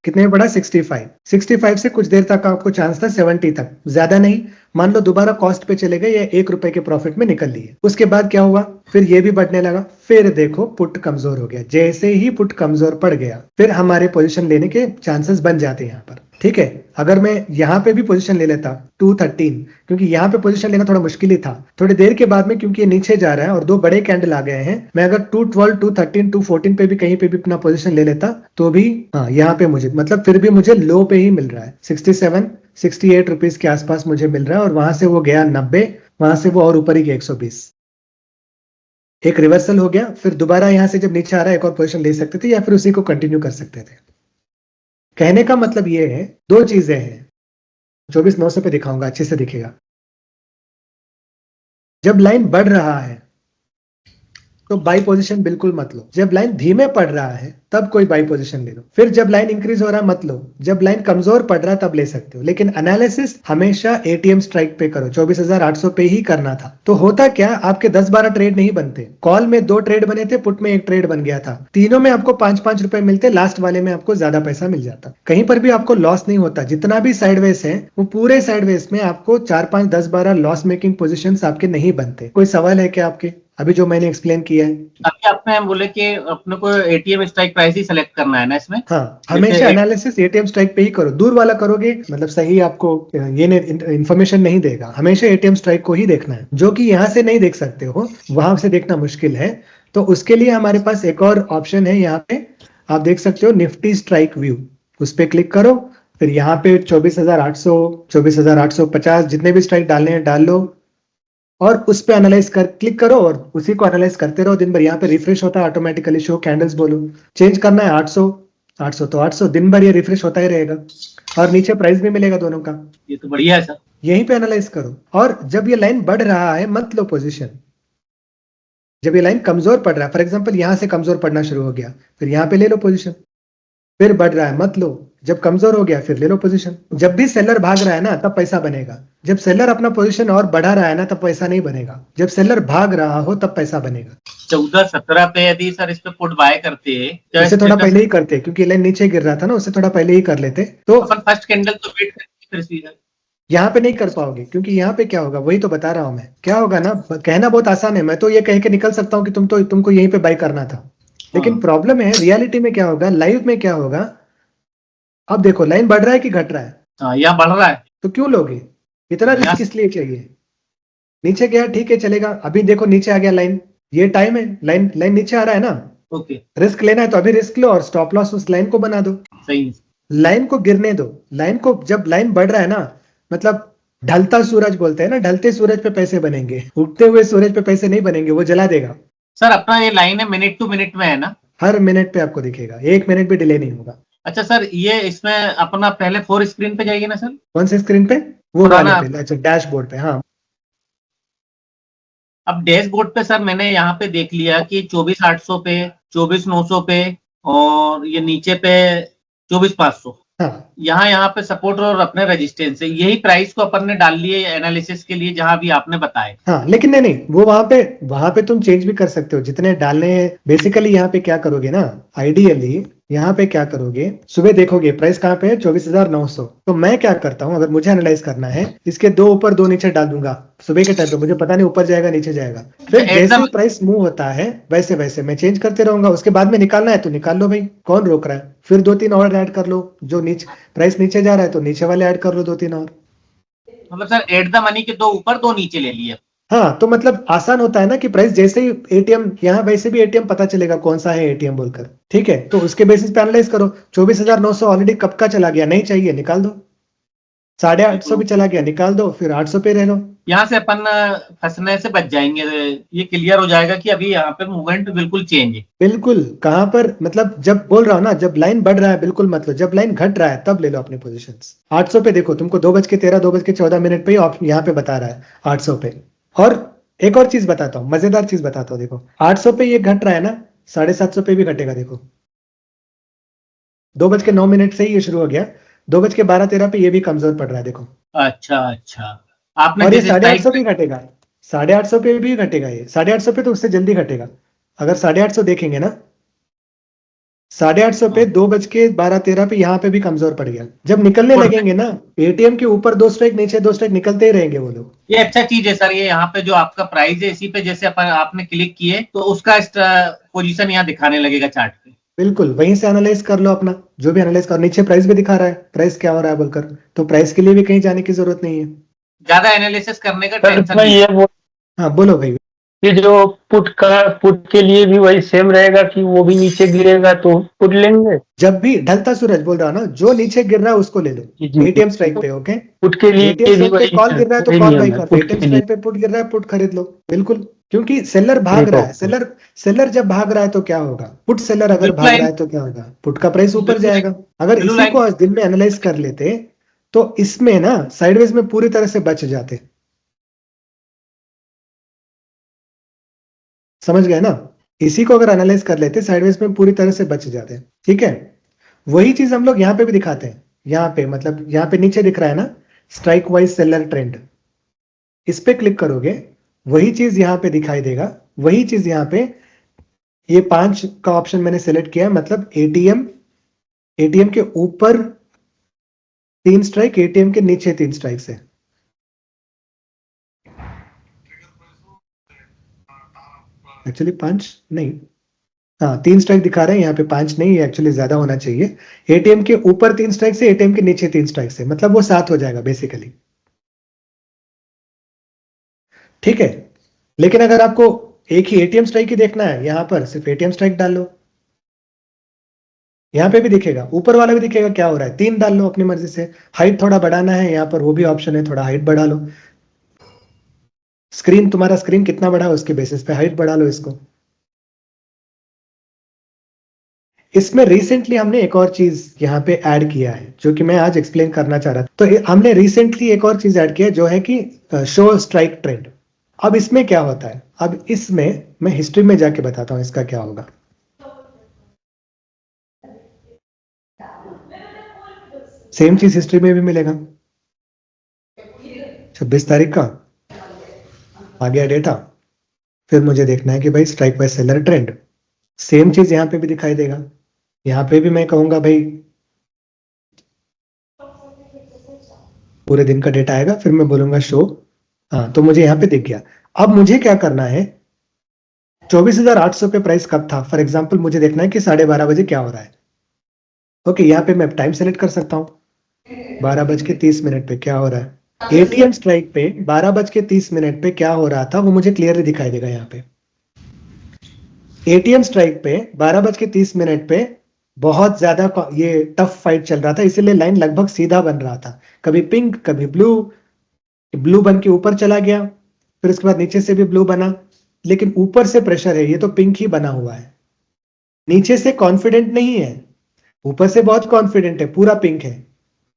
कितने में पड़ा, 65 से कुछ देर तक आपको चांस था 70 तक, ज्यादा नहीं। मान लो दोबारा कॉस्ट पे चले गए या 1 रुपए के प्रॉफिट में निकल लिए। उसके बाद क्या हुआ, फिर ये भी बढ़ने लगा, फिर देखो पुट कमजोर हो गया। जैसे ही पुट कमजोर पड़ गया, फिर हमारे पोजीशन लेने के चांसेस बन जाते हैं यहाँ पर। ठीक है, अगर मैं यहाँ पे भी पोजीशन ले लेता 213, क्योंकि यहाँ पे पोजीशन लेना थोड़ा मुश्किल ही था। थोड़ी देर के बाद में क्योंकि ये नीचे जा रहा है और दो बड़े कैंडल आ गए हैं, मैं अगर 212, 213, 214 पे भी कहीं पे भी अपना पोजीशन ले लेता तो भी हाँ यहाँ पे मुझे मतलब फिर भी मुझे लो पे ही मिल रहा है। 67-68 रुपीज के आसपास मुझे मिल रहा है, और वहां से वो गया 90, वहां से वो और ऊपर ही गया 120। एक रिवर्सल हो गया, फिर दोबारा यहाँ से जब नीचे आ रहा है एक और पोजीशन ले सकते थे या फिर उसी को कंटिन्यू कर सकते थे। कहने का मतलब ये है, दो चीजें हैं, 24,900 पे दिखाऊंगा, अच्छे से दिखेगा। जब लाइन बढ़ रहा है तो बाई पोजीशन बिल्कुल मत लो। जब लाइन धीमे पड़ रहा है तब कोई बाई पोजीशन ले लो। फिर जब लाइन इंक्रीज हो रहा है मत लो। जब लाइन कमजोर पड़ रहा है तब ले सकते हो, लेकिन एनालिसिस हमेशा एटीएम स्ट्राइक पे करो। 24,800 पे ही करना था। तो होता क्या, आपके 10-12 ट्रेड नहीं बनते। कॉल में 2 ट्रेड बने थे, पुट में 1 ट्रेड बन गया था। तीनों में आपको 5-5 रुपए मिलते, लास्ट वाले में आपको ज्यादा पैसा मिल जाता। कहीं पर भी आपको लॉस नहीं होता। जितना भी साइडवेज है वो पूरे साइडवेज में आपको 4-5-10-12 लॉस मेकिंग पोजीशंस आपके नहीं बनते। कोई सवाल है क्या आपके, अभी जो मैंने एक्सप्लेन किया है? अभी आपने बोले कि अपने को एटीएम स्ट्राइक प्राइस ही सेलेक्ट करना है ना इसमें? हाँ, हमेशा एनालिसिस एटीएम स्ट्राइक पे ही करो। दूर वाला करोगे मतलब सही आपको ये इंफॉर्मेशन नहीं देगा। हमेशा एटीएम स्ट्राइक को ही देखना है, जो कि यहाँ से नहीं देख सकते हो, वहां से देखना मुश्किल है। तो उसके लिए हमारे पास एक और ऑप्शन है, यहाँ पे आप देख सकते हो निफ्टी स्ट्राइक व्यू, उस पर क्लिक करो। फिर यहाँ पे 24,800, 24,850 जितने भी स्ट्राइक डालने हैं डाल लो, और उस पे एनालाइज कर क्लिक करो और उसी को एनालाइज करते रहो दिन भर। यहाँ पे रिफ्रेश होता है ऑटोमेटिकली, शो कैंडल्स बोलो, चेंज करना है 800 तो 800, दिन भर ये रिफ्रेश होता ही रहेगा, और नीचे प्राइस भी मिलेगा दोनों का। ये तो बढ़िया है सर। यहीं पे एनालाइज करो। और जब ये लाइन बढ़ रहा है मत लो पोजीशन। जब ये लाइन कमजोर पड़ रहा है, फॉर एग्जाम्पल यहाँ से कमजोर पड़ना शुरू हो गया, फिर यहाँ पे ले लो पोजीशन। फिर बढ़ रहा है मत लो, जब कमजोर हो गया फिर ले लो पोजीशन। जब भी सेलर भाग रहा है ना तब पैसा बनेगा, जब सेलर अपना पोजीशन और बढ़ा रहा है ना तब पैसा नहीं बनेगा, जब सेलर भाग रहा हो तब पैसा बनेगा। 14-17 पे यदि सर इस पे पुट बाय करते तो उसे थोड़ा status- पहले ही करते, क्योंकि लाइन नीचे गिर रहा था ना, उसे थोड़ा पहले ही कर लेते तो अपन फर्स्ट कैंडल तो वेट करते फिर सीधा। यहाँ पे नहीं कर पाओगे, क्योंकि यहाँ पे क्या होगा वही तो बता रहा हूं मैं। क्या होगा ना, कहना बहुत आसान है, मैं तो ये कह के निकल सकता हूँ कि तुमको यहीं पे बाय करना था, लेकिन हाँ। प्रॉब्लम है रियलिटी में क्या होगा, लाइव में क्या होगा। अब देखो लाइन बढ़ रहा है कि घट रहा है, हाँ, यहाँ बढ़ रहा है। तो क्यों लोगे इतना यहाँ- रिस्क किस लिए चाहिए। नीचे गया ठीक है चलेगा, अभी देखो नीचे आ गया लाइन, ये टाइम है, लाइन लाइन नीचे आ रहा है ना, ओके, रिस्क लेना है तो अभी रिस्क लो और स्टॉप लॉस उस लाइन को बना दो, सही है। लाइन को गिरने दो। लाइन को जब लाइन बढ़ रहा है ना, मतलब ढलता सूरज बोलते हैं ना, ढलते सूरज पे पैसे बनेंगे, उगते हुए सूरज पे पैसे नहीं बनेंगे, वो जला देगा। सर अपना ये लाइन है मिनट टू मिनट में है ना? हर मिनट पे आपको दिखेगा, 1 मिनट भी डिले नहीं होगा। अच्छा सर, ये इसमें अपना पहले 4 स्क्रीन पे जाइए ना सर। कौन से स्क्रीन पे, वो पुराना- वाले पे, अच्छा डैशबोर्ड पे, हाँ। अब डैशबोर्ड पे सर मैंने यहाँ पे देख लिया कि 24,800 पे, 24,900 पे, और ये नीचे पे 24,500। हाँ यहाँ पे सपोर्ट और अपने रेजिस्टेंस है, यही प्राइस को अपन ने डाल लिए एनालिसिस के लिए जहां भी आपने बताए। हाँ, लेकिन नहीं वो वहां पे तुम चेंज भी कर सकते हो जितने डालने हैं। बेसिकली यहाँ पे क्या करोगे ना, आइडियली यहाँ पे क्या करोगे, सुबह देखोगे प्राइस कहाँ पे है 24,900, तो मैं क्या करता हूँ, अगर मुझे एनालाइज करना है, इसके 2 ऊपर 2 नीचे डाल दूंगा सुबह के टाइम पे, मुझे पता नहीं ऊपर जाएगा नीचे जाएगा, फिर एकदम- जैसे प्राइस मूव होता है वैसे वैसे मैं चेंज करते रहूंगा। उसके बाद में निकालना है तो निकाल लो भाई, कौन रोक रहा है। फिर 2-3 और ऐड कर लो, जो नीचे प्राइस नीचे जा रहा है तो नीचे वाले ऐड कर लो 2-3 और। मतलब सर एट द मनी के 2 ऊपर 2 नीचे ले लिए। हाँ, तो मतलब आसान होता है ना कि प्राइस जैसे ही एटीएम, यहाँ वैसे भी एटीएम पता चलेगा कौन सा है एटीएम बोलकर, ठीक है, तो उसके बेसिस पे एनालाइज करो। 24,900 ऑलरेडी कब का चला गया, नहीं चाहिए निकाल दो। 850 भी चला गया निकाल दो, फिर 800 पे रह लो। यहाँ से अपन फंसने से बच जाएंगे, ये क्लियर हो जाएगा कि अभी यहाँ पे मूवमेंट बिल्कुल चेंज है। बिल्कुल, कहां पर, मतलब जब बोल रहा हूं ना, जब लाइन बढ़ रहा है बिल्कुल मत लो, जब लाइन घट रहा है तब ले लो अपने पोजीशंस। 800 पे देखो, तुमको 2:13 2:14 पे ही यहाँ पे बता रहा है 800 पे। और एक और चीज बताता हूँ, मजेदार चीज बताता हूँ, देखो 800 पे ये घट रहा है ना, 750 पे भी घटेगा। देखो 2:09 से ही ये शुरू हो गया, 2:12-13 पे ये भी कमजोर पड़ रहा है देखो, अच्छा अच्छा, आपने और ये जिस 850 स्ट्राइक भी घटेगा, 850 पे भी घटेगा, ये 850 पे तो उससे जल्दी घटेगा। अगर 850 देखेंगे ना, 850 पे 2:12-13 पे यहाँ पे भी कमजोर पड़ गया। जब निकलने लगेंगे ना, एटीएम के ऊपर 2 स्ट्राइक नीचे 2 स्ट्राइक निकलते ही रहेंगे वो लोग। ये अच्छा चीज है सर, ये यहाँ पे जो आपका प्राइस है इसी पे जैसे अपन आपने क्लिक किए तो उसका पोजीशन यहाँ दिखाने लगेगा चार्ट पे। बिल्कुल, वहीं से एनालाइज कर लो अपना, जो भी एनालाइज कर, नीचे प्राइस भी दिखा रहा है, प्राइस क्या हो रहा है बोलकर, तो प्राइस के लिए भी कहीं जाने की जरूरत नहीं है। ज्यादा एनालिसिस करने का सर टेंशन मैं नहीं। ये बोल हाँ बोलो भाई। कि जो पुट के लिए भी वही सेम रहेगा कि वो भी नीचे गिरेगा तो पुट लेंगे। जब भी ढलता सूरज बोल रहा ना, जो नीचे गिर रहा है उसको ले लो जी। एटीएम स्ट्राइक पे, ओके। पुट के लिए एटीएम भी स्ट्राइक पे वही कॉल गिर रहा है तो वही कॉल नियम बाई है, कर, पुट एटीएम के लिए। स्ट्राइक पे पुट गिर रहा है पुट खरीद लो, बिल्कुल। क्योंकि सेलर भाग रहा है, सेलर जब भाग रहा है तो क्या होगा, पुट सेलर अगर भाग रहा है तो क्या होगा, पुट का प्राइस ऊपर जाएगा। अगर ब्लू इसी लाइन- को आज दिन में एनालाइज कर लेते तो इसमें ना साइडवेज में पूरी तरह से बच जाते, समझ गए ना। इसी को अगर एनालाइज कर लेते साइडवेज में पूरी तरह से बच जाते, ठीक है। वही चीज हम लोग यहाँ पे भी दिखाते हैं, यहाँ पे मतलब यहाँ पे नीचे दिख रहा है ना स्ट्राइक वाइज सेलर ट्रेंड, इस पे क्लिक करोगे वही चीज यहाँ पे दिखाई देगा, वही चीज यहाँ पे, ये 5 का ऑप्शन मैंने सेलेक्ट किया है, मतलब एटीएम के ऊपर 3 स्ट्राइक, एटीएम के नीचे 3 स्ट्राइक से। एक्चुअली 5 नहीं, हाँ 3 स्ट्राइक दिखा रहे हैं यहाँ पे, 5 नहीं, एक्चुअली ज्यादा होना चाहिए। एटीएम के ऊपर 3 स्ट्राइक से, एटीएम के नीचे 3 स्ट्राइक से, मतलब वो 7 हो जाएगा बेसिकली, ठीक है। लेकिन अगर आपको एक ही एटीएम स्ट्राइक ही देखना है, यहां पर सिर्फ एटीएम स्ट्राइक डाल लो, यहां पे भी दिखेगा, ऊपर वाला भी दिखेगा क्या हो रहा है, 3 डाल लो अपनी मर्जी से। हाइट थोड़ा बढ़ाना है यहाँ पर, वो भी ऑप्शन है, थोड़ा हाइट बढ़ा लो। स्क्रीन, तुम्हारा स्क्रीन कितना बड़ा है उसके बेसिस पे हाइट बढ़ा लो इसको। इसमें रिसेंटली हमने एक और चीज यहाँ पे ऐड किया है जो कि मैं आज एक्सप्लेन करना चाह रहा था। तो हमने रिसेंटली एक और चीज ऐड किया जो है कि शो स्ट्राइक ट्रेंड। अब इसमें क्या होता है, अब इसमें मैं हिस्ट्री में जाके बताता हूं इसका क्या होगा। सेम चीज हिस्ट्री में भी मिलेगा। 26 तारीख का आ गया डेटा, फिर मुझे देखना है कि भाई strike by seller trend, same चीज यहाँ पे भी दिखाई देगा। यहाँ पे भी मैं कहूंगा भाई पूरे दिन का डेटा आएगा, फिर मैं बोलूंगा शो, हाँ तो मुझे यहाँ पे दिख गया। अब मुझे क्या करना है, 24,800 पे प्राइस कब था, फॉर एग्जांपल मुझे देखना है कि 12:30 बजे क्या हो रहा है। ओके, यहाँ पे मैं टाइम सेलेक्ट कर सकता हूँ, 12:30 पे क्या हो रहा है। एटीएम स्ट्राइक पे 12:30 पे क्या हो रहा था वो मुझे क्लियरली दिखाई देगा। यहाँ पे एटीएम स्ट्राइक पे 12:30 पे बहुत ज्यादा ये टफ फाइट चल रहा था, इसीलिए लाइन लगभग सीधा बन रहा था, कभी पिंक कभी ब्लू, ब्लू बन के ऊपर चला गया, फिर उसके बाद नीचे से भी ब्लू बना, लेकिन ऊपर से प्रेशर है, ये तो पिंक ही बना हुआ है, नीचे से कॉन्फिडेंट नहीं है, ऊपर से बहुत कॉन्फिडेंट है, पूरा पिंक है।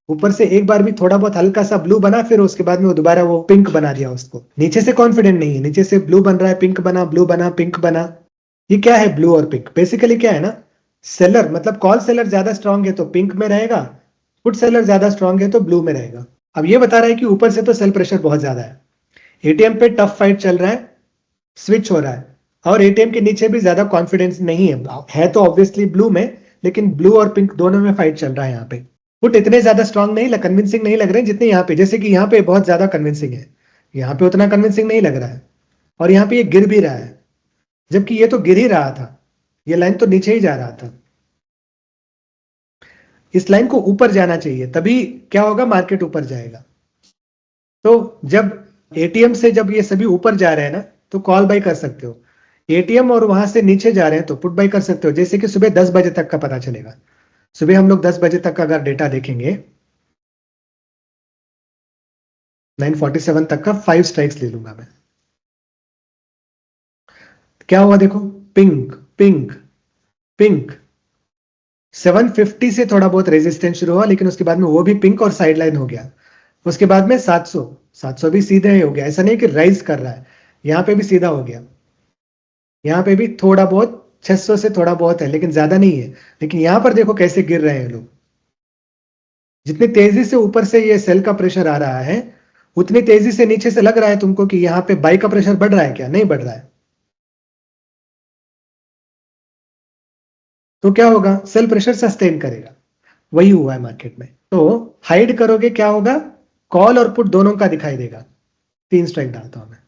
ऊपर से एक बार भी थोड़ा बहुत हल्का सा ब्लू बना, फिर उसके बाद में वो दोबारा वो पिंक बना दिया उसको। नीचे से कॉन्फिडेंट नहीं है, नीचे से ब्लू बन रहा है, पिंक बना, ब्लू बना, पिंक बना। ये क्या है, ब्लू और पिंक बेसिकली क्या है ना, सेलर मतलब कॉल सेलर ज्यादा स्ट्रांग है तो पिंक में रहेगा, पुट सेलर ज्यादा स्ट्रांग है तो ब्लू में रहेगा। अब ये बता रहा है कि ऊपर से तो सेल प्रेशर बहुत ज्यादा है, एटीएम पे टफ फाइट चल रहा है, स्विच हो रहा है, और एटीएम के नीचे भी ज्यादा कॉन्फिडेंस नहीं है तो ऑब्वियसली ब्लू में, लेकिन ब्लू और पिंक दोनों में फाइट चल रहा है। यहाँ पे पुट इतने ज्यादा स्ट्रांग नहीं, कन्विंसिंग नहीं लग रहे जितने यहाँ पे, जैसे कि यहाँ पे बहुत ज्यादा कन्विंसिंग है, यहाँ पे उतना कन्विंसिंग नहीं लग रहा है, और यहाँ पे ये गिर भी रहा है, जबकि ये तो गिर ही रहा था, ये लाइन तो नीचे ही जा रहा था। इस लाइन को ऊपर जाना चाहिए, तभी क्या होगा, मार्केट ऊपर जाएगा। तो जब एटीएम से जब ये सभी ऊपर जा रहे हैं ना, तो कॉल बाय कर सकते हो, एटीएम और वहां से नीचे जा रहे हैं तो पुट बाय कर सकते हो। जैसे कि सुबह 10 बजे तक का पता चलेगा, सुबह हम लोग 10 बजे तक का अगर डेटा देखेंगे, 9:47 तक का 5 स्ट्राइक्स ले लूंगा मैं, क्या हुआ देखो, पिंक पिंक पिंक। 750 से थोड़ा बहुत रेजिस्टेंस शुरू हुआ, लेकिन उसके बाद में वो भी पिंक और साइड लाइन हो गया। उसके बाद में 700 भी सीधे ही हो गया, ऐसा नहीं कि राइज कर रहा है, यहाँ पे भी सीधा हो गया, यहाँ पे भी थोड़ा बहुत 600 से थोड़ा बहुत है, लेकिन ज्यादा नहीं है। लेकिन यहां पर देखो कैसे गिर रहे हैं लोग, जितनी तेजी से ऊपर से ये सेल का प्रेशर आ रहा है, उतनी तेजी से नीचे से लग रहा है तुमको कि यहाँ पे बाई का प्रेशर बढ़ रहा है क्या, नहीं बढ़ रहा है। तो क्या होगा, सेल प्रेशर सस्टेन करेगा, वही हुआ है मार्केट में। तो हाइड करोगे क्या होगा, कॉल और पुट दोनों का दिखाई देगा। 3 स्ट्राइक डालता हूं मैं,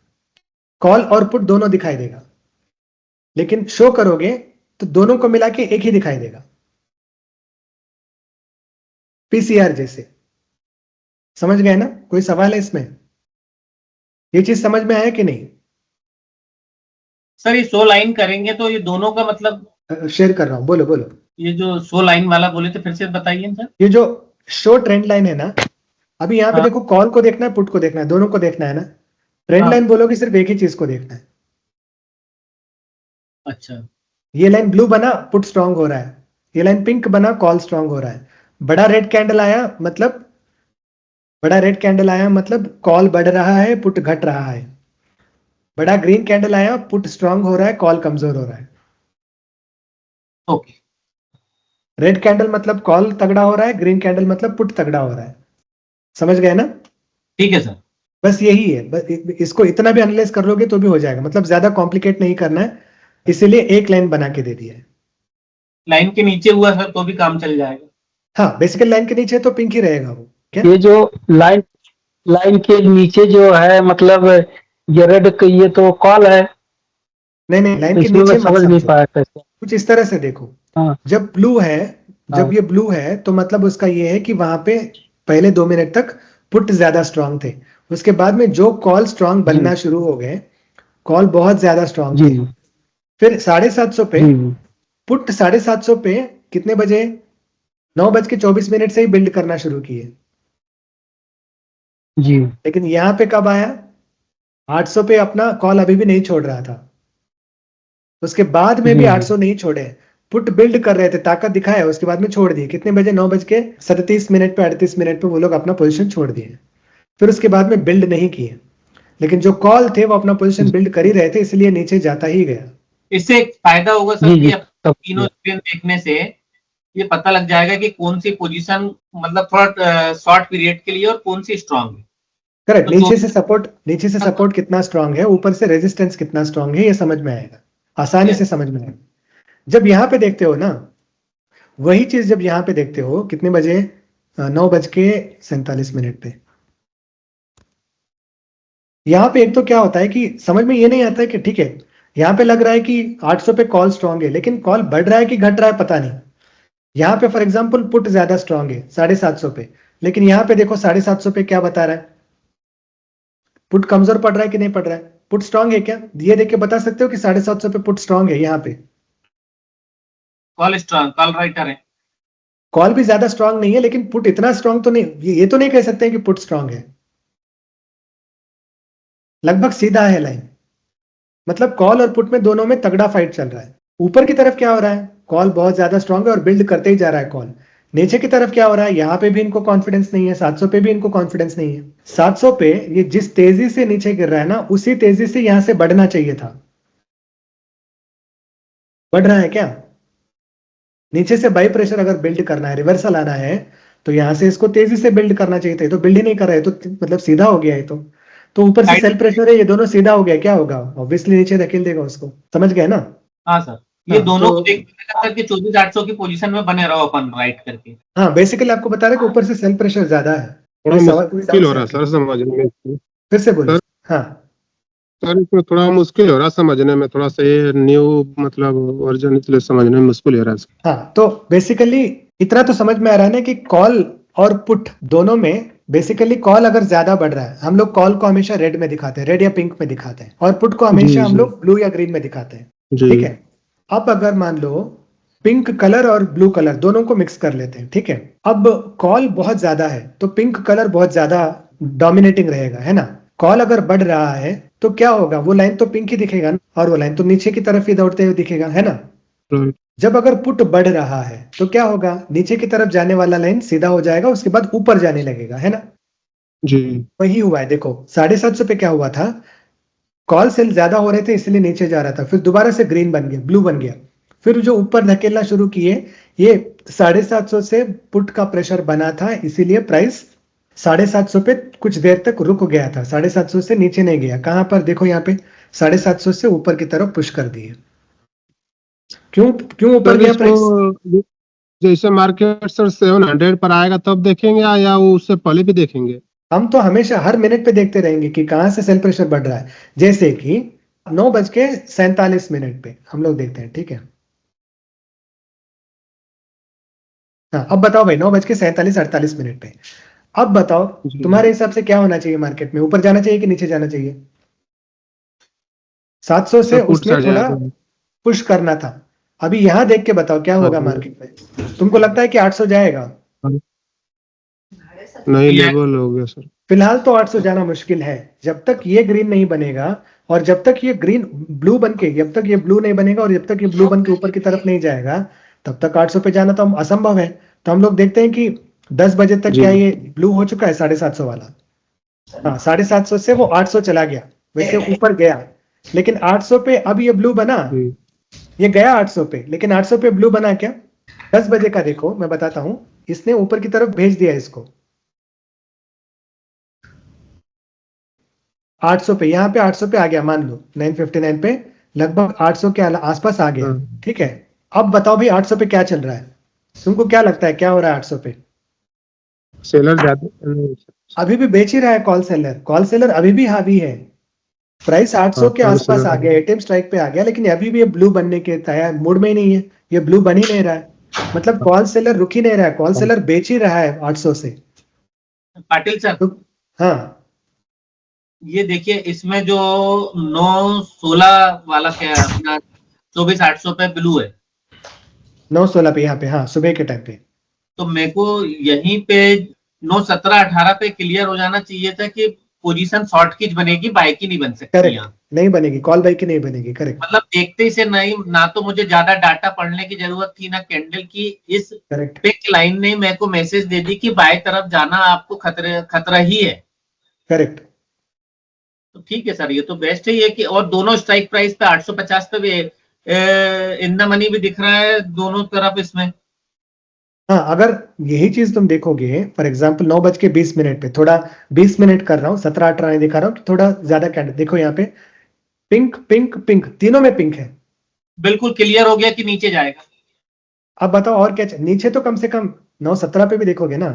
कॉल और पुट दोनों दिखाई देगा, लेकिन शो करोगे तो दोनों को मिला के एक ही दिखाई देगा, पीसीआर जैसे। समझ गए ना, कोई सवाल है इसमें, ये चीज समझ में आया कि नहीं? सर ये 100 लाइन करेंगे तो ये दोनों का मतलब, शेयर कर रहा हूं, बोलो बोलो। ये जो 100 लाइन वाला बोले थे फिर से बताइए सर। ये जो शो ट्रेंड लाइन है ना, अभी यहाँ पे हाँ। देखो, कॉल को देखना है, पुट को देखना है, दोनों को देखना है ना। ट्रेंड हाँ। लाइन बोलोगे सिर्फ एक ही चीज को देखना है। अच्छा, ये लाइन ब्लू बना, पुट स्ट्रांग हो रहा है, ये लाइन पिंक बना, कॉल स्ट्रांग हो रहा है। बड़ा रेड कैंडल आया मतलब, बड़ा रेड कैंडल आया मतलब कॉल बढ़ रहा है, पुट घट रहा है। बड़ा ग्रीन कैंडल आया, पुट स्ट्रांग हो रहा है, कॉल कमजोर हो रहा है। ओके। रेड कैंडल मतलब कॉल तगड़ा हो रहा है, ग्रीन कैंडल मतलब पुट तगड़ा हो रहा है। समझ गए ना? ठीक है सर। बस यही है, बस इसको इतना भी एनालाइज कर लोगे तो भी हो जाएगा, मतलब ज्यादा कॉम्प्लिकेट नहीं करना है, इसीलिए एक लाइन बना के दे दिया है। लाइन के नीचे हुआ सर तो भी काम चल जाएगा। हाँ, बेसिकल लाइन के नीचे तो पिंक ही रहेगा वो। क्या ये जो लाइन लाइन के नीचे जो है, मतलब ये रेड, ये तो कॉल है, नहीं नहीं, लाइन के इसमें नीचे मैं मत समझ नहीं समझो, पाया कैसे। कुछ इस तरह से देखो। हाँ। जब ब्लू है, जब हाँ। ये ब्लू है तो मतलब उसका ये है कि वहां पे पहले 2 मिनट तक पुट ज्यादा स्ट्रांग थे, उसके बाद में जो कॉल स्ट्रांग बनना शुरू हो गए, कॉल बहुत ज्यादा स्ट्रांग जी थे। फिर 750 पे जी पुट 750 पे कितने बजे, 9:24 से ही बिल्ड करना शुरू किए। जी लेकिन यहां पे कब आया, 800 पे अपना कॉल अभी भी नहीं छोड़ रहा था, उसके बाद में भी जी 800 नहीं छोड़े, पुट बिल्ड कर रहे थे, ताकत दिखाया, उसके बाद में छोड़ दिए। कितने बजे, 9:37 पे 38 मिनट पे वो लोग अपना पोजीशन छोड़ दिए, फिर उसके बाद में बिल्ड नहीं किए। लेकिन जो कॉल थे वो अपना पोजीशन बिल्ड कर ही रहे थे, इसलिए नीचे जाता ही गया। इससे एक फायदा होगा सर जी जी कि अब तीनों स्क्रीन देखने से ये पता लग जाएगा कि कौन सी पोजीशन मतलब थोड़ा शॉर्ट पीरियड के लिए और कौन सी स्ट्रांग है। करेक्ट, तो नीचे से सपोर्ट कितना स्ट्रांग है, ऊपर से रेजिस्टेंस कितना स्ट्रांग है, ये समझ में आएगा, आसानी से समझ में आएगा। जब यहाँ पे देखते हो ना, वही चीज जब यहाँ पे देखते हो कितने बजे, 9:47 पे, यहाँ पे एक तो क्या होता है कि समझ में ये नहीं आता है कि ठीक है, यहाँ पे लग रहा है कि 800 पे कॉल स्ट्रांग है, लेकिन कॉल बढ़ रहा है कि घट रहा है पता नहीं। यहाँ पे फॉर एग्जांपल पुट ज्यादा स्ट्रांग है 750 पे, लेकिन यहाँ पे देखो 750 पे क्या बता रहा है, पुट कमजोर पड़ रहा है कि नहीं पड़ रहा है, पुट स्ट्रांग है क्या, ये देख के बता सकते हो कि 750 पे पुट स्ट्रांग है। यहाँ पे कॉल स्ट्रांग, कॉल राइटर है, कॉल भी ज्यादा स्ट्रांग नहीं है, लेकिन पुट इतना स्ट्रांग तो नहीं, ये तो नहीं कह सकते कि पुट स्ट्रांग है, लगभग सीधा है लाइन। मतलब कॉल और पुट में दोनों में तगड़ा फाइट चल रहा है। ऊपर की तरफ क्या हो रहा है, कॉल बहुत ज्यादा स्ट्रांग है और बिल्ड करते ही जा रहा है कॉल। नीचे की तरफ क्या हो रहा है, यहाँ पे भी इनको कॉन्फिडेंस नहीं है, 700 पे भी इनको कॉन्फिडेंस नहीं है। 700 पे ये जिस तेजी से नीचे गिर रहा है ना, उसी तेजी से यहां से बढ़ना चाहिए था। बढ़ रहा है क्या, नीचे से बाई प्रेशर अगर बिल्ड करना है, रिवर्सल आना है, तो यहां से इसको तेजी से बिल्ड करना चाहिए था। तो बिल्ड ही नहीं कर रहा है, तो मतलब सीधा हो गया है। तो ऊपर से सेल प्रेशर है, ये दोनों सीधा हो गया, क्या होगा, ऑब्वियसली नीचे धकेल देगा उसको। समझ गए ना? हाँ सर, ये हाँ, दोनों तो- को देखना सर कि 24,800 की पोजीशन में बने रहो अपन राइट करके। हाँ, बेसिकली आपको बता रहे कि ऊपर से सेल प्रेशर ज्यादा है। थोड़ा कोई सवाल, कोई मुश्किल हो doubt रहा है सर समझने में। फिर से बोलिए। हाँ सर इसमें थोड़ा मुश्किल हो रहा है समझने में, थोड़ा सा ये न्यू मतलब वर्जन, इसलिए समझने में मुश्किल हो रहा है। हाँ, तो बेसिकली इतना तो समझ में आ रहा है ना कि कॉल और पुट दोनों में बेसिकली कॉल अगर ज्यादा बढ़ रहा है, हम लोग कॉल को हमेशा रेड में दिखाते हैं, रेड या पिंक में दिखाते हैं, और पुट को हमेशा हम जी। लोग ब्लू या ग्रीन में दिखाते हैं। जी ठीक है, अब अगर मान लो पिंक कलर और ब्लू कलर दोनों को मिक्स कर लेते हैं, ठीक है, अब कॉल बहुत ज्यादा है तो पिंक कलर बहुत ज्यादा डोमिनेटिंग रहेगा, है ना। कॉल अगर बढ़ रहा है तो क्या होगा, वो लाइन तो पिंक ही दिखेगा ना, और वो लाइन तो नीचे की तरफ ही दौड़ते हुए दिखेगा, है ना। राइट। जब अगर पुट बढ़ रहा है तो क्या होगा, नीचे की तरफ जाने वाला लाइन सीधा हो जाएगा, उसके बाद ऊपर जाने लगेगा, है ना। जी वही हुआ है, देखो 750 पे क्या हुआ था, कॉल सेल ज्यादा हो रहे थे इसलिए नीचे जा रहा था, फिर दोबारा से ग्रीन बन गया, ब्लू बन गया, फिर जो ऊपर धकेलना शुरू किए, ये 750 से पुट का प्रेशर बना था, इसीलिए प्राइस 750 पे कुछ देर तक रुक गया था, 750 से नीचे नहीं गया। कहां पर देखो, यहाँ पे 750 से ऊपर की तरफ पुश कर दिए। क्यों क्यों ऊपर सर गया प्राइस? इसको जैसे मार्केट सर 700 पर आएगा तब देखेंगे या वो उससे पहले भी देखेंगे? हम तो हमेशा हर मिनट पे देखते रहेंगे कि कहां से सेल प्रेशर बढ़ रहा है। जैसे कि 9:47 पे हम लोग देखते हैं, ठीक है। हाँ, अब बताओ भाई, 9:47-48 पे अब बताओ जी। तुम्हारे हिसाब से क्या होना चाहिए मार्केट में, ऊपर जाना चाहिए कि नीचे जाना चाहिए? 700 से सब पुट उसने साइड थोड़ा जाएगा। पुश करना था। अभी यहां देख के बताओ क्या होगा हाँ। मार्केट में। तुमको लगता है कि 800 जाएगा? नहीं, लेवल हो गया सर। फिलहाल तो 800 जाना मुश्किल है, जब तक ये ग्रीन नहीं बनेगा, और जब तक ये ग्रीन ब्लू बन के, जब तक ये ब्लू नहीं बनेगा और जब तक ये ब्लू बन के ऊपर की तरफ नहीं जाएगा, तब तक 800 पे जाना तो असंभव है। तो हम लोग देखते हैं कि 10 बजे तक जी। क्या ये ब्लू हो चुका है 750 वाला। हाँ, 750 से वो 800 चला गया, वैसे ऊपर गया, लेकिन 800 पे अब ये ब्लू बना, जी। ये गया 800 पे, लेकिन 800 पे ब्लू बना क्या? 10 बजे का देखो, मैं बताता हूं, इसने ऊपर की तरफ भेज दिया इसको 800 पे, यहाँ पे 800 पे आ गया, मान लो 959 पे लगभग 800 के आसपास आ गया, हाँ। ठीक है। अब बताओ भाई 800 पे क्या चल रहा है, तुमको क्या लगता है क्या हो रहा है 800 पे? सेलर ज्यादा नहीं, अभी भी बेच ही रहा है कॉल सेलर अभी भी हावी है। प्राइस 800 के हाँ, आसपास seller आ गया, एटीएम स्ट्राइक पे आ गया, लेकिन अभी भी ये ब्लू बनने के तैयार मूड में ही नहीं है, ये ब्लू बन ही नहीं रहा है। मतलब कॉल सेलर रुक ही नहीं रहा है, कॉल सेलर बेच ही रहा है 800 से। पाटिल सर, तो हाँ, ये देखिए इसमें जो 916 वाला क्या है अपना 24,800 पे ब्लू है, 916 पे, यहाँ पे, हाँ, सुबह के टाइम पे। तो मेरे को यहीं पे 917-18 पे क्लियर हो जाना चाहिए था कि पोजीशन शॉर्ट की बनेगी, बाय की नहीं बन सकती करेक्ट, यहाँ। नहीं बनेगी, कॉल बाई की नहीं बनेगी, करेक्ट मतलब देखते ही से नहीं, ना तो मुझे ज्यादा डाटा पढ़ने की जरूरत थी, ना कैंडल की। इस करेक्ट पिक लाइन ने मेरे को मैसेज दे दी कि बाय तरफ जाना आपको खतरा ही है। करेक्ट। तो ठीक है सर, ये तो बेस्ट है ये कि, और दोनों स्ट्राइक प्राइस पे 850 पे भी इन द मनी भी दिख रहा है दोनों तरफ इसमें। हाँ, अगर यही चीज तुम देखोगे, फॉर एग्जाम्पल 9:20 पे थोड़ा 20 मिनट कर रहा हूँ, 17-18 दिखा रहा हूँ, तो थोड़ा ज्यादा कैंडल देखो यहाँ पे, पिंक पिंक पिंक, तीनों में पिंक है। बिल्कुल क्लियर हो गया कि नीचे जाएगा। अब बताओ और क्या नीचे तो कम से कम 9:17 पे भी देखोगे ना,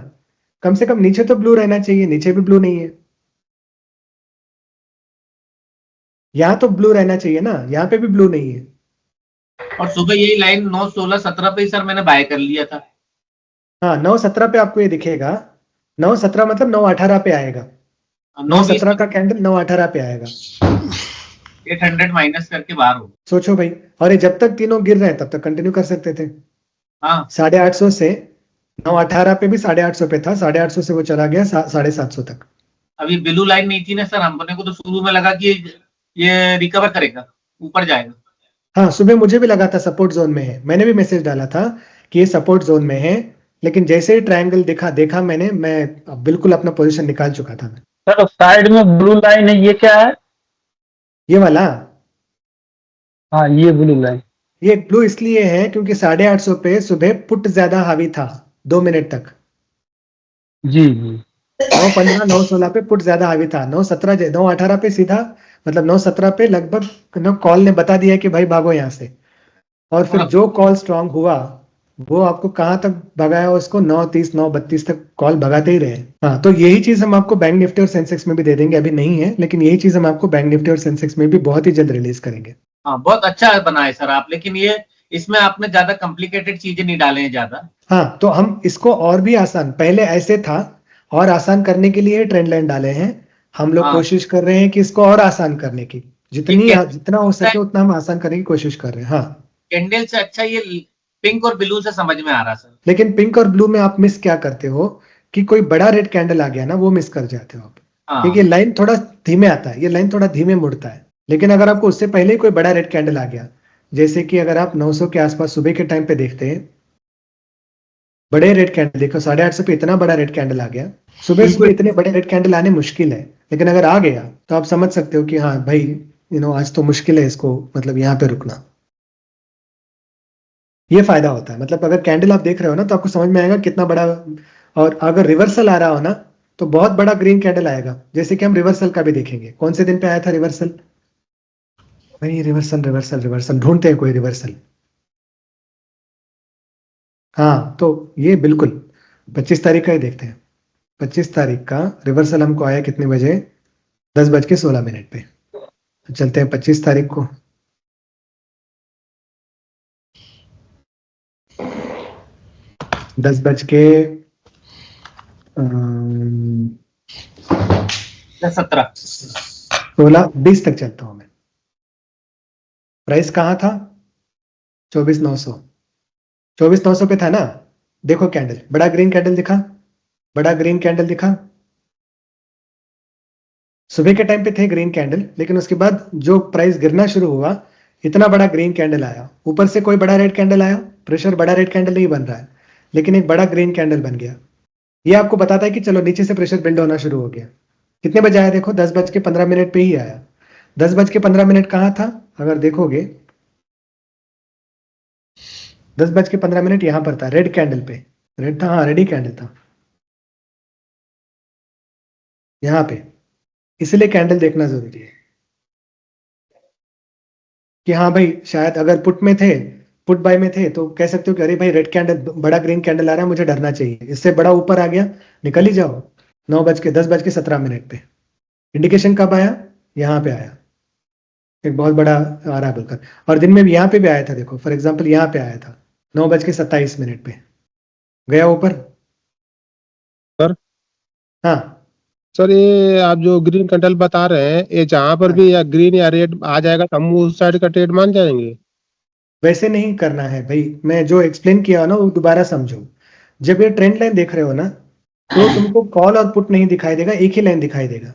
कम से कम नीचे तो ब्लू रहना चाहिए, नीचे भी ब्लू नहीं है। यहाँ तो ब्लू रहना चाहिए ना, यहाँ पे भी ब्लू नहीं है। और सुबह यही लाइन 9:16-17 पे ही सर मैंने बाय कर लिया था। हाँ, 9:17 पे आपको ये दिखेगा, 9:17 मतलब 9:18 पे आएगा, 9:20 9:17 का कैंडल 9:18 पे आएगा। 800 माइनस करके बाहर हो। सोचो भाई, और ये जब तक तीनों गिर रहे हैं तब तक कंटिन्यू कर सकते थे। हाँ 850 से 9:18 पे भी 850 पे था, 850 से वो चला गया 750 तक। अभी ब्लू लाइन नहीं थी ना सर, हमने को तो शुरू में लगा कि ये रिकवर करेगा, ऊपर जाएगा। हाँ, सुबह मुझे भी लगा था सपोर्ट जोन में है, मैंने भी मैसेज डाला था कि ये सपोर्ट जोन में है, लेकिन जैसे ही ट्रायंगल देखा मैंने, मैं बिल्कुल अपना पोजीशन निकाल चुका था मैं। सर साइड में ब्लू लाइन है, ये क्या है? ये वाला, हाँ ये ब्लू लाइन। ये ब्लू इसलिए है क्योंकि 850 पे सुबह पुट ज्यादा हावी था 2 मिनट तक। जी जी 9:15 9:16 पे पुट ज्यादा हावी था, 9:17 9:18 पे सीधा, मतलब 9:17 पे लगभग कॉल ने बता दिया कि भाई भागो यहाँ से। और फिर जो कॉल स्ट्रांग हुआ वो आपको कहाँ तक भगाया, उसको 9:30 9:32 तक कॉल भगाते ही रहे। हाँ, तो यही चीज हम आपको बैंक निफ्टी और सेंसेक्स में भी दे देंगे, अभी नहीं है, लेकिन यही चीज हम आपको बैंक निफ्टी और सेंसेक्स में भी बहुत ही जल्द रिलीज करेंगे। हाँ बहुत अच्छा बना है सर आप, लेकिन ये इसमें आपने ज्यादा कॉम्प्लिकेटेड चीजें नहीं डाले हैं ज्यादा। हाँ, तो हम इसको और भी आसान, पहले ऐसे था और आसान करने के लिए ट्रेंड लाइन डाले हैं। हम लोग हाँ। कोशिश कर रहे हैं कि इसको और आसान करने की, ये जितना हो सके उतना हम आसान करने की कोशिश कर रहे हैं। हाँ, कैंडल से अच्छा ये पिंक और ब्लू से समझ में आ रहा सर। लेकिन पिंक और ब्लू में आप मिस क्या करते हो कि कोई बड़ा रेड कैंडल आ गया ना, वो मिस कर जाते हो आप, क्योंकि ये हाँ लाइन थोड़ा धीमे आता है, ये लाइन थोड़ा धीमे मुड़ता है। लेकिन अगर आपको उससे पहले ही कोई बड़ा रेड कैंडल आ गया, जैसे कि अगर आप 900 के आसपास सुबह के टाइम पे देखते हैं, बड़े रेड कैंडल देखो, 850 पे इतना बड़ा रेड कैंडल आ गया। सुबह सुबह इतने बड़े रेड कैंडल आने मुश्किल है, लेकिन अगर आ गया तो आप समझ सकते हो कि हाँ भाई, आज तो मुश्किल है इसको, मतलब यहाँ पे रुकना। ये फायदा होता है, मतलब अगर कैंडल आप देख रहे हो ना तो आपको समझ में आएगा कितना बड़ा। और अगर रिवर्सल आ रहा हो ना तो बहुत बड़ा ग्रीन कैंडल आएगा, जैसे कि हम रिवर्सल का भी देखेंगे। कौन से दिन पे आया था रिवर्सल? भाई रिवर्सल रिवर्सल रिवर्सल ढूंढते हैं कोई रिवर्सल। हाँ, तो ये बिल्कुल 25 तारीख का ही देखते हैं। 25 तारीख का रिवर्सल हमको आया कितने बजे? 10:16 पे। तो चलते हैं 25 तारीख को। दस बज के 17 16:20 तक चलता हूं मैं। प्राइस कहाँ था? 24,900। 24,900 पे था ना। देखो कैंडल, बड़ा ग्रीन कैंडल दिखा, बड़ा ग्रीन कैंडल दिखा। सुबह के टाइम पे थे ग्रीन कैंडल, लेकिन उसके बाद जो प्राइस गिरना शुरू हुआ, इतना बड़ा ग्रीन कैंडल आया, ऊपर से कोई बड़ा रेड कैंडल आया, प्रेशर बड़ा रेड कैंडल नहीं बन रहा है, लेकिन एक बड़ा ग्रीन कैंडल बन गया। ये आपको बताता है कि चलो नीचे से प्रेशर बिल्ड होना शुरू हो गया। कितने बजे आया देखो? 10:15 पे ही आया। 10:15 कहाँ था? अगर देखोगे 10:15 यहां पर था, रेड कैंडल पे। रेड था, हाँ रेड ही कैंडल था यहाँ पे। इसलिए कैंडल देखना जरूरी है कि हाँ भाई, शायद अगर पुट में थे, पुट बाय में थे, तो कह सकते हो कि अरे भाई रेड कैंडल, बड़ा ग्रीन कैंडल आ रहा है, मुझे डरना चाहिए, इससे बड़ा ऊपर आ गया, निकल ही जाओ। 10:17 पे इंडिकेशन कब आया? यहाँ पे आया, एक बहुत बड़ा आ रहा है बोलकर। और दिन में भी यहाँ पे भी आया था, देखो फॉर एग्जाम्पल यहाँ पे आया था 9:27 पे, गया ऊपर। सर हाँ सर ये आप जो ग्रीन कैंडल बता रहे हैं, ये जहाँ पर भी या ग्रीन या रेड आ जाएगा तो हम उस साइड का ट्रेड मान जाएंगे? वैसे नहीं करना है भाई, मैं जो एक्सप्लेन किया ना वो दोबारा समझो। जब ये ट्रेंड लाइन देख रहे हो ना, तो तुमको कॉल और पुट नहीं दिखाई देगा, एक ही लाइन दिखाई देगा।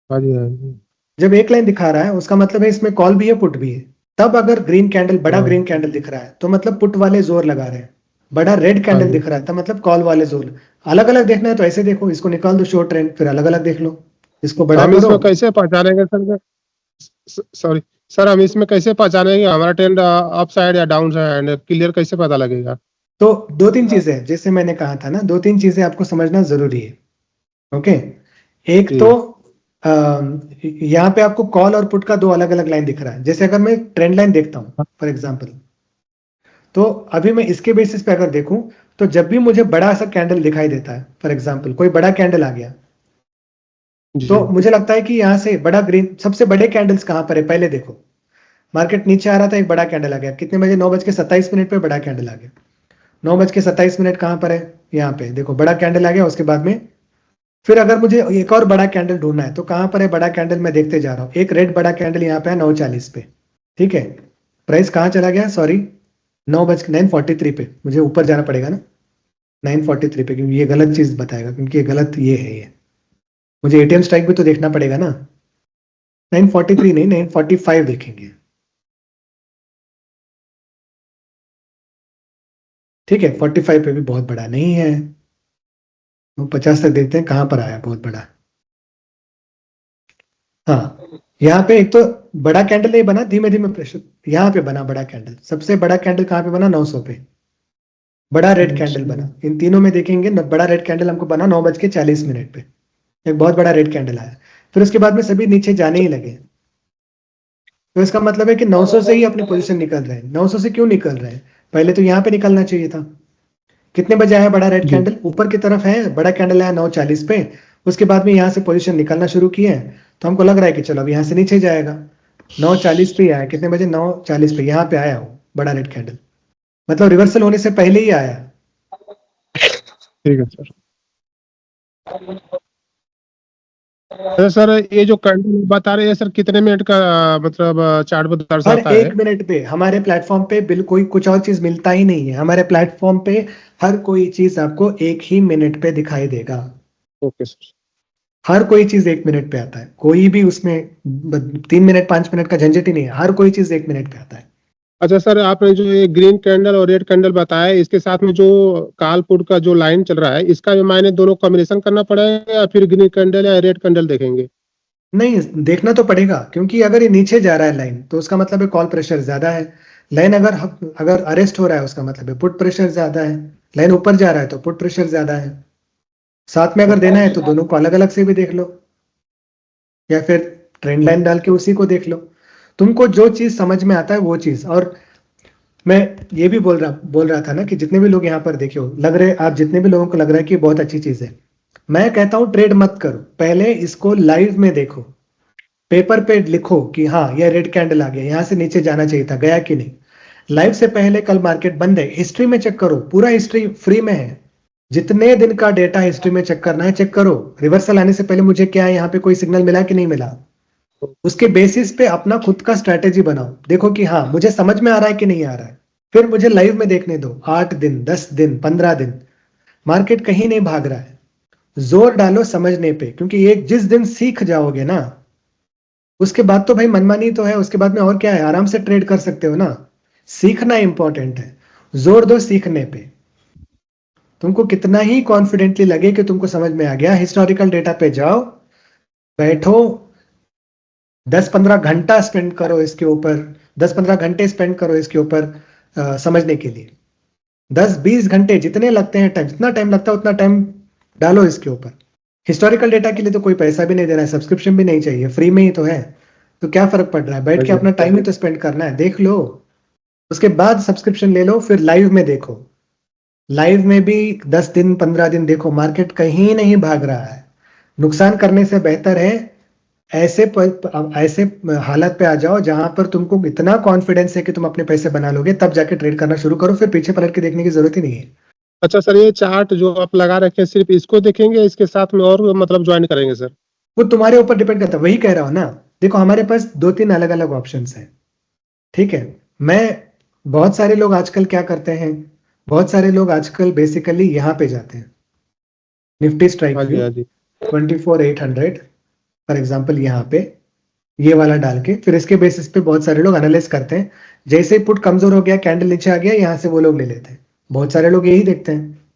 हाँ जी हाँ जी। जब एक लाइन दिखा रहा है उसका मतलब है इसमें कॉल भी है पुट भी है। तब अगर ग्रीन कैंडल, बड़ा हाँ। ग्रीन कैंडल दिख रहा है तो मतलब पुट वाले जोर लगा रहे हैं। बड़ा रेड कैंडल हाँ जी। दिख रहा है तो मतलब कॉल वाले जोर। अलग अलग देखना है तो ऐसे देखो, इसको निकाल दो शॉर्ट ट्रेंड, फिर अलग अलग देख लो, इसको बड़ा हम करो। इसमें कैसे पहचानेंगे सर? सॉरी सर, हम इसमें कैसे पहचानेंगे हमारा ट्रेंड अप साइड या डाउन साइड, क्लियर कैसे पता लगेगा? तो दो तीन चीजें, जैसे मैंने कहा था ना, दो तीन चीजें आपको समझना जरूरी है। ओके, एक जी। तो यहाँ पे आपको कॉल और पुट का दो अलग अलग लाइन दिख रहा है। जैसे अगर मैं ट्रेंड लाइन देखता हूँ फॉर एग्जांपल, तो अभी मैं इसके बेसिस पे अगर देखूं, तो जब भी मुझे बड़ा सा कैंडल दिखाई देता है, फॉर एग्जांपल कोई बड़ा कैंडल आ गया, जी। तो मुझे लगता है कि यहाँ से बड़ा ग्रीन, सबसे बड़े कैंडल्स कहाँ पर है पहले देखो। मार्केट नीचे आ रहा था, एक बड़ा कैंडल आ गया, कितने बजे? 9:27 पे बड़ा कैंडल आ गया। 9:27 कहाँ पर है? यहाँ पे देखो, बड़ा कैंडल आ गया। उसके बाद में फिर अगर मुझे एक और बड़ा कैंडल ढूंढना है, तो कहां पर है बड़ा कैंडल? मैं देखते जा रहा हूं, एक रेड बड़ा कैंडल यहाँ पे है 9:40 पे। ठीक है, प्राइस कहां चला गया? सॉरी, 9:43 पे। मुझे ऊपर जाना पड़ेगा ना, 9:43 पे, क्योंकि ये गलत चीज बताएगा, क्योंकि ये गलत ये है। ये मुझे एटीएम स्ट्राइक भी तो देखना पड़ेगा ना। 9:43 नहीं, 9:45 देखेंगे। ठीक है, 45 पे भी बहुत बड़ा नहीं है, वो 50 तक देखते हैं कहां पर आया बहुत बड़ा। हाँ, यहाँ पे एक तो बड़ा कैंडल नहीं बना, धीमे धीमे प्रेशर यहाँ पे बना बड़ा कैंडल। सबसे बड़ा कैंडल कहाँ पे बना? 900 पे बड़ा रेड कैंडल बना। इन तीनों में देखेंगे बड़ा रेड कैंडल हमको बना 9:40 पे, एक बहुत बड़ा रेड कैंडल आया। फिर उसके बाद में सभी नीचे जाने ही लगे। तो इसका मतलब है कि 900 से ही अपनी पोजीशन निकल रहे हैं। 900 से क्यों निकल रहे हैं? पहले तो यहाँ पे निकलना चाहिए था। कितने बजे आया बड़ा रेड जी। कैंडल? ऊपर की तरफ है, बड़ा कैंडल आया 9:40 पे। उसके बाद में यहाँ से पोजीशन निकलना शुरू किए हैं, तो हमको लग रहा है कि चलो अब यहाँ से नीचे जाएगा। 9:40 पे आया, कितने बजे? 9:40 पे यहाँ पे आया वो बड़ा रेड कैंडल, मतलब रिवर्सल होने से पहले ही आया। ठीक है सर। अच्छा सर, ये जो कैंडल बता रहे हैं सर, कितने मिनट का मतलब चार्ट हर दर्शाता है? 1 मिनट पे हमारे प्लेटफॉर्म पे बिल्कुल कुछ और चीज मिलता ही नहीं है। हमारे प्लेटफॉर्म पे हर कोई चीज आपको 1 ही मिनट पे दिखाई देगा। Okay sir. हर कोई चीज 1 मिनट पे आता है, कोई भी उसमें 3 मिनट 5 मिनट का झंझट ही नहीं है। हर कोई चीज 1 मिनट पे आता है। अच्छा सर, आपने जो ये ग्रीन कैंडल और रेड कैंडल बताया, इसके साथ में जो काल पुट का जो लाइन चल रहा है, इसका भी मायने दोनों कॉम्बिनेशन करना पड़ेगा, या फिर ग्रीन कैंडल या रेड कैंडल देखेंगे? नहीं, देखना तो पड़ेगा, क्योंकि अगर ये नीचे जा रहा है लाइन, तो उसका मतलब है कॉल प्रेशर ज्यादा है। लाइन अगर अगर अरेस्ट हो रहा है, उसका मतलब है पुट प्रेशर ज्यादा है। लाइन ऊपर जा रहा है तो पुट प्रेशर ज्यादा है। साथ में अगर देना है तो दोनों को अलग अलग से भी देख लो, या फिर ट्रेंड लाइन डाल के उसी को देख लो। तुमको जो चीज समझ में आता है वो चीज। और मैं ये भी बोल रहा था ना कि जितने भी लोग यहाँ पर देखे हो, लग रहे आप जितने भी लोगों को लग रहा है कि बहुत अच्छी चीज है, मैं कहता हूं ट्रेड मत करो, पहले इसको लाइव में देखो। पेपर पे लिखो कि हाँ ये रेड कैंडल आ गया, यहां से नीचे जाना चाहिए था, गया कि नहीं। लाइव से पहले कल मार्केट बंद है, हिस्ट्री में चेक करो, पूरा हिस्ट्री फ्री में है। जितने दिन का डेटा हिस्ट्री में चेक करना है चेक करो। रिवर्सल आने से पहले मुझे क्या है, यहाँ पे कोई सिग्नल मिला कि नहीं मिला, उसके बेसिस पे अपना खुद का स्ट्रेटेजी बनाओ। देखो कि हाँ मुझे समझ में आ रहा है कि नहीं आ रहा है, फिर मुझे लाइव में देखने दो। 8 दिन 10 दिन 15 दिन, मार्केट कहीं नहीं भाग रहा है। जोर डालो समझने पे, क्योंकि एक जिस दिन सीख जाओगे ना, उसके बाद तो भाई मनमानी तो है, उसके बाद में और क्या है, आराम से ट्रेड कर सकते हो ना। सीखना इंपॉर्टेंट है, जोर दो सीखने पे। तुमको कितना ही कॉन्फिडेंटली लगे कि तुमको समझ में आ गया, हिस्टोरिकल डेटा पे जाओ, बैठो, 10-15 घंटा स्पेंड करो इसके ऊपर, 10-15 घंटे स्पेंड करो इसके ऊपर समझने के लिए। 10-20 घंटे जितने लगते हैं टाइम, जितना टाइम लगता है उतना टाइम डालो इसके ऊपर। हिस्टोरिकल डेटा के लिए तो कोई पैसा भी नहीं देना है, सब्सक्रिप्शन भी नहीं चाहिए, फ्री में ही तो है। तो क्या फर्क पड़ रहा है, बैठ के अपना टाइम ही तो स्पेंड करना है, देख लो। उसके बाद सब्सक्रिप्शन ले लो, फिर लाइव में देखो। लाइव में भी 10 दिन 15 दिन देखो, मार्केट कहीं नहीं भाग रहा है। नुकसान करने से बेहतर है ऐसे हालत पे आ जाओ जहां पर तुमको इतना कॉन्फिडेंस है कि तुम अपने पैसे बना लोगे, तब जाके ट्रेड करना शुरू करो, फिर पीछे पलट के देखने की जरूरत ही नहीं है। अच्छा सर, ये चार्ट जो आप लगा रखे हैं, सिर्फ इसको देखेंगे, इसके साथ में और मतलब ज्वाइन करेंगे सर? वो तुम्हारे ऊपर डिपेंड करता है, वही कह रहा हूं ना। देखो हमारे पास 2-3 अलग अलग ऑप्शंस हैं। ठीक है, मैं बहुत सारे लोग आजकल क्या करते हैं, बहुत सारे लोग आजकल बेसिकली यहाँ पे जाते हैं, निफ्टी स्ट्राइक हाँ जी, व्यू हाँ जी। 24,800 फॉर एग्जांपल, यहाँ पे ये वाला डाल के फिर इसके बेसिस पे बहुत सारे लोग एनालाइज करते हैं। जैसे पुट कमजोर हो गया, कैंडल नीचे आ गया, यहाँ से वो लोग ले लेते हैं। बहुत सारे लोग यही देखते हैं।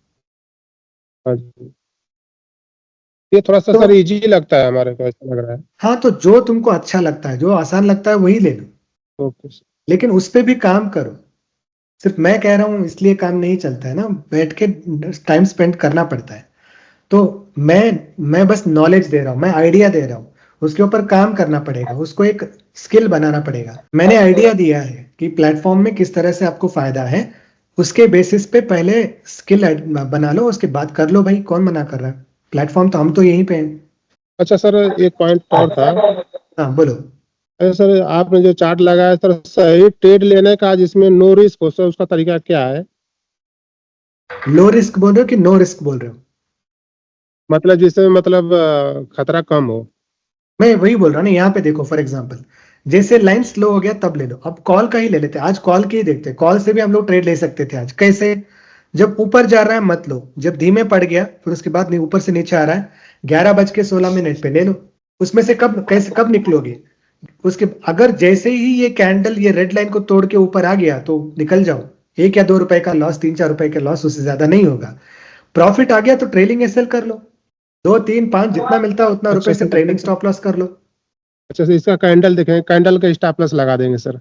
हाँ जी। ये थोड़ा सा तो सर इजी लगता है हमारे को, ऐसा लग रहा है। हाँ, तो जो तुमको अच्छा लगता है, जो आसान लगता है वही ले लो, ओके सर। लेकिन उस पे भी काम करो। सिर्फ मैं कह रहा हूँ इसलिए काम नहीं चलता है ना, बैठ के टाइम स्पेंड करना पड़ता है। तो मैं बस नॉलेज दे रहा हूँ, मैं आइडिया दे रहा हूँ, उसके ऊपर काम करना पड़ेगा, उसको एक स्किल बनाना पड़ेगा। मैंने आइडिया दिया है कि प्लेटफॉर्म में किस तरह से आपको फायदा है, उसके बेसिस पे पहले स्किल बना लो, उसके बाद कर लो भाई, कौन मना कर रहा है? प्लेटफॉर्म तो हम तो यहीं पे हैं। अच्छा सर, एक पॉइंट और था। हाँ बोलो। अच्छा सर, आपने जो चार्ट लगाया सर, सही ट्रेड लेने का जिसमें नो रिस्क हो सर, उसका तरीका क्या है? लो रिस्क बोल रहे हो कि नो रिस्क बोल रहे हो? मतलब जिसमें मतलब खतरा कम हो। मैं वही बोल रहा हूँ ना, यहाँ पे देखो फॉर एग्जांपल, जैसे लाइन स्लो हो गया तब ले लो। अब कॉल का ही ले लेते हैं, आज कॉल की ही देखते हैं। कॉल से भी हम लोग ट्रेड ले सकते थे आज। कैसे? जब ऊपर जा रहा है मत लो, जब धीमे पड़ गया फिर उसके बाद ऊपर से नीचे आ रहा है 11:16 पे ले लो। उसमें से कब निकलोगे? उसके अगर जैसे ही ये कैंडल ये रेड लाइन को तोड़ के ऊपर आ गया तो निकल जाओ। 1 या 2 रुपए का लॉस, 3-4 रुपए का लॉस, उससे ज्यादा नहीं होगा। प्रॉफिट आ गया तो ट्रेलिंग एसएल कर लो, 2, 3, 5 जितना मिलता है उतना रुपए से ट्रेलिंग स्टॉप लॉस कर लो। अच्छा सर, इसका कैंडल देखें, कैंडल का स्टॉप लॉस लगा देंगे सर।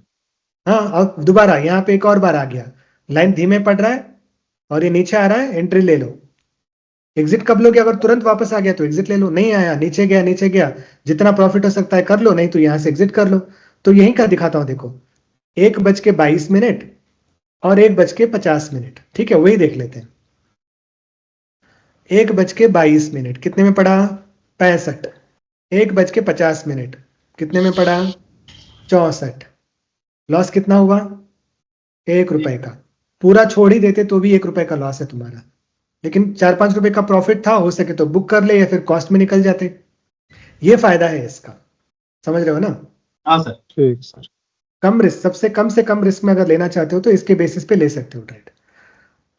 हाँ, और दोबारा यहाँ पे एक और बार आ गया, लाइन धीमे पड़ रहा है और ये नीचे आ रहा है, एंट्री ले लो। एग्जिट कब लोगे? अगर तुरंत वापस आ गया तो एग्जिट ले लो, नहीं आया नीचे गया, जितना प्रॉफिट हो सकता है कर लो, नहीं तो यहां से एग्जिट कर लो। तो यही का दिखाता हूं, देखो 1:22 और 1:50, ठीक है, वही देख लेते हैं। 1:22 कितने में पड़ा? 65। 1:50 कितने में पड़ा? 64। लॉस कितना हुआ? 1 रुपए का। पूरा छोड़ ही देते तो भी 1 रुपए का लॉस है तुम्हारा, लेकिन 4-5 रुपए का प्रॉफिट था, हो सके तो बुक कर ले या फिर कॉस्ट में निकल जाते। ये फायदा है इसका, समझ रहे हो ना? हाँ सर। ठीक सर। कम रिस्क, सबसे कम से कम रिस्क में अगर लेना चाहते हो तो इसके बेसिस पे ले सकते हो ट्रेड।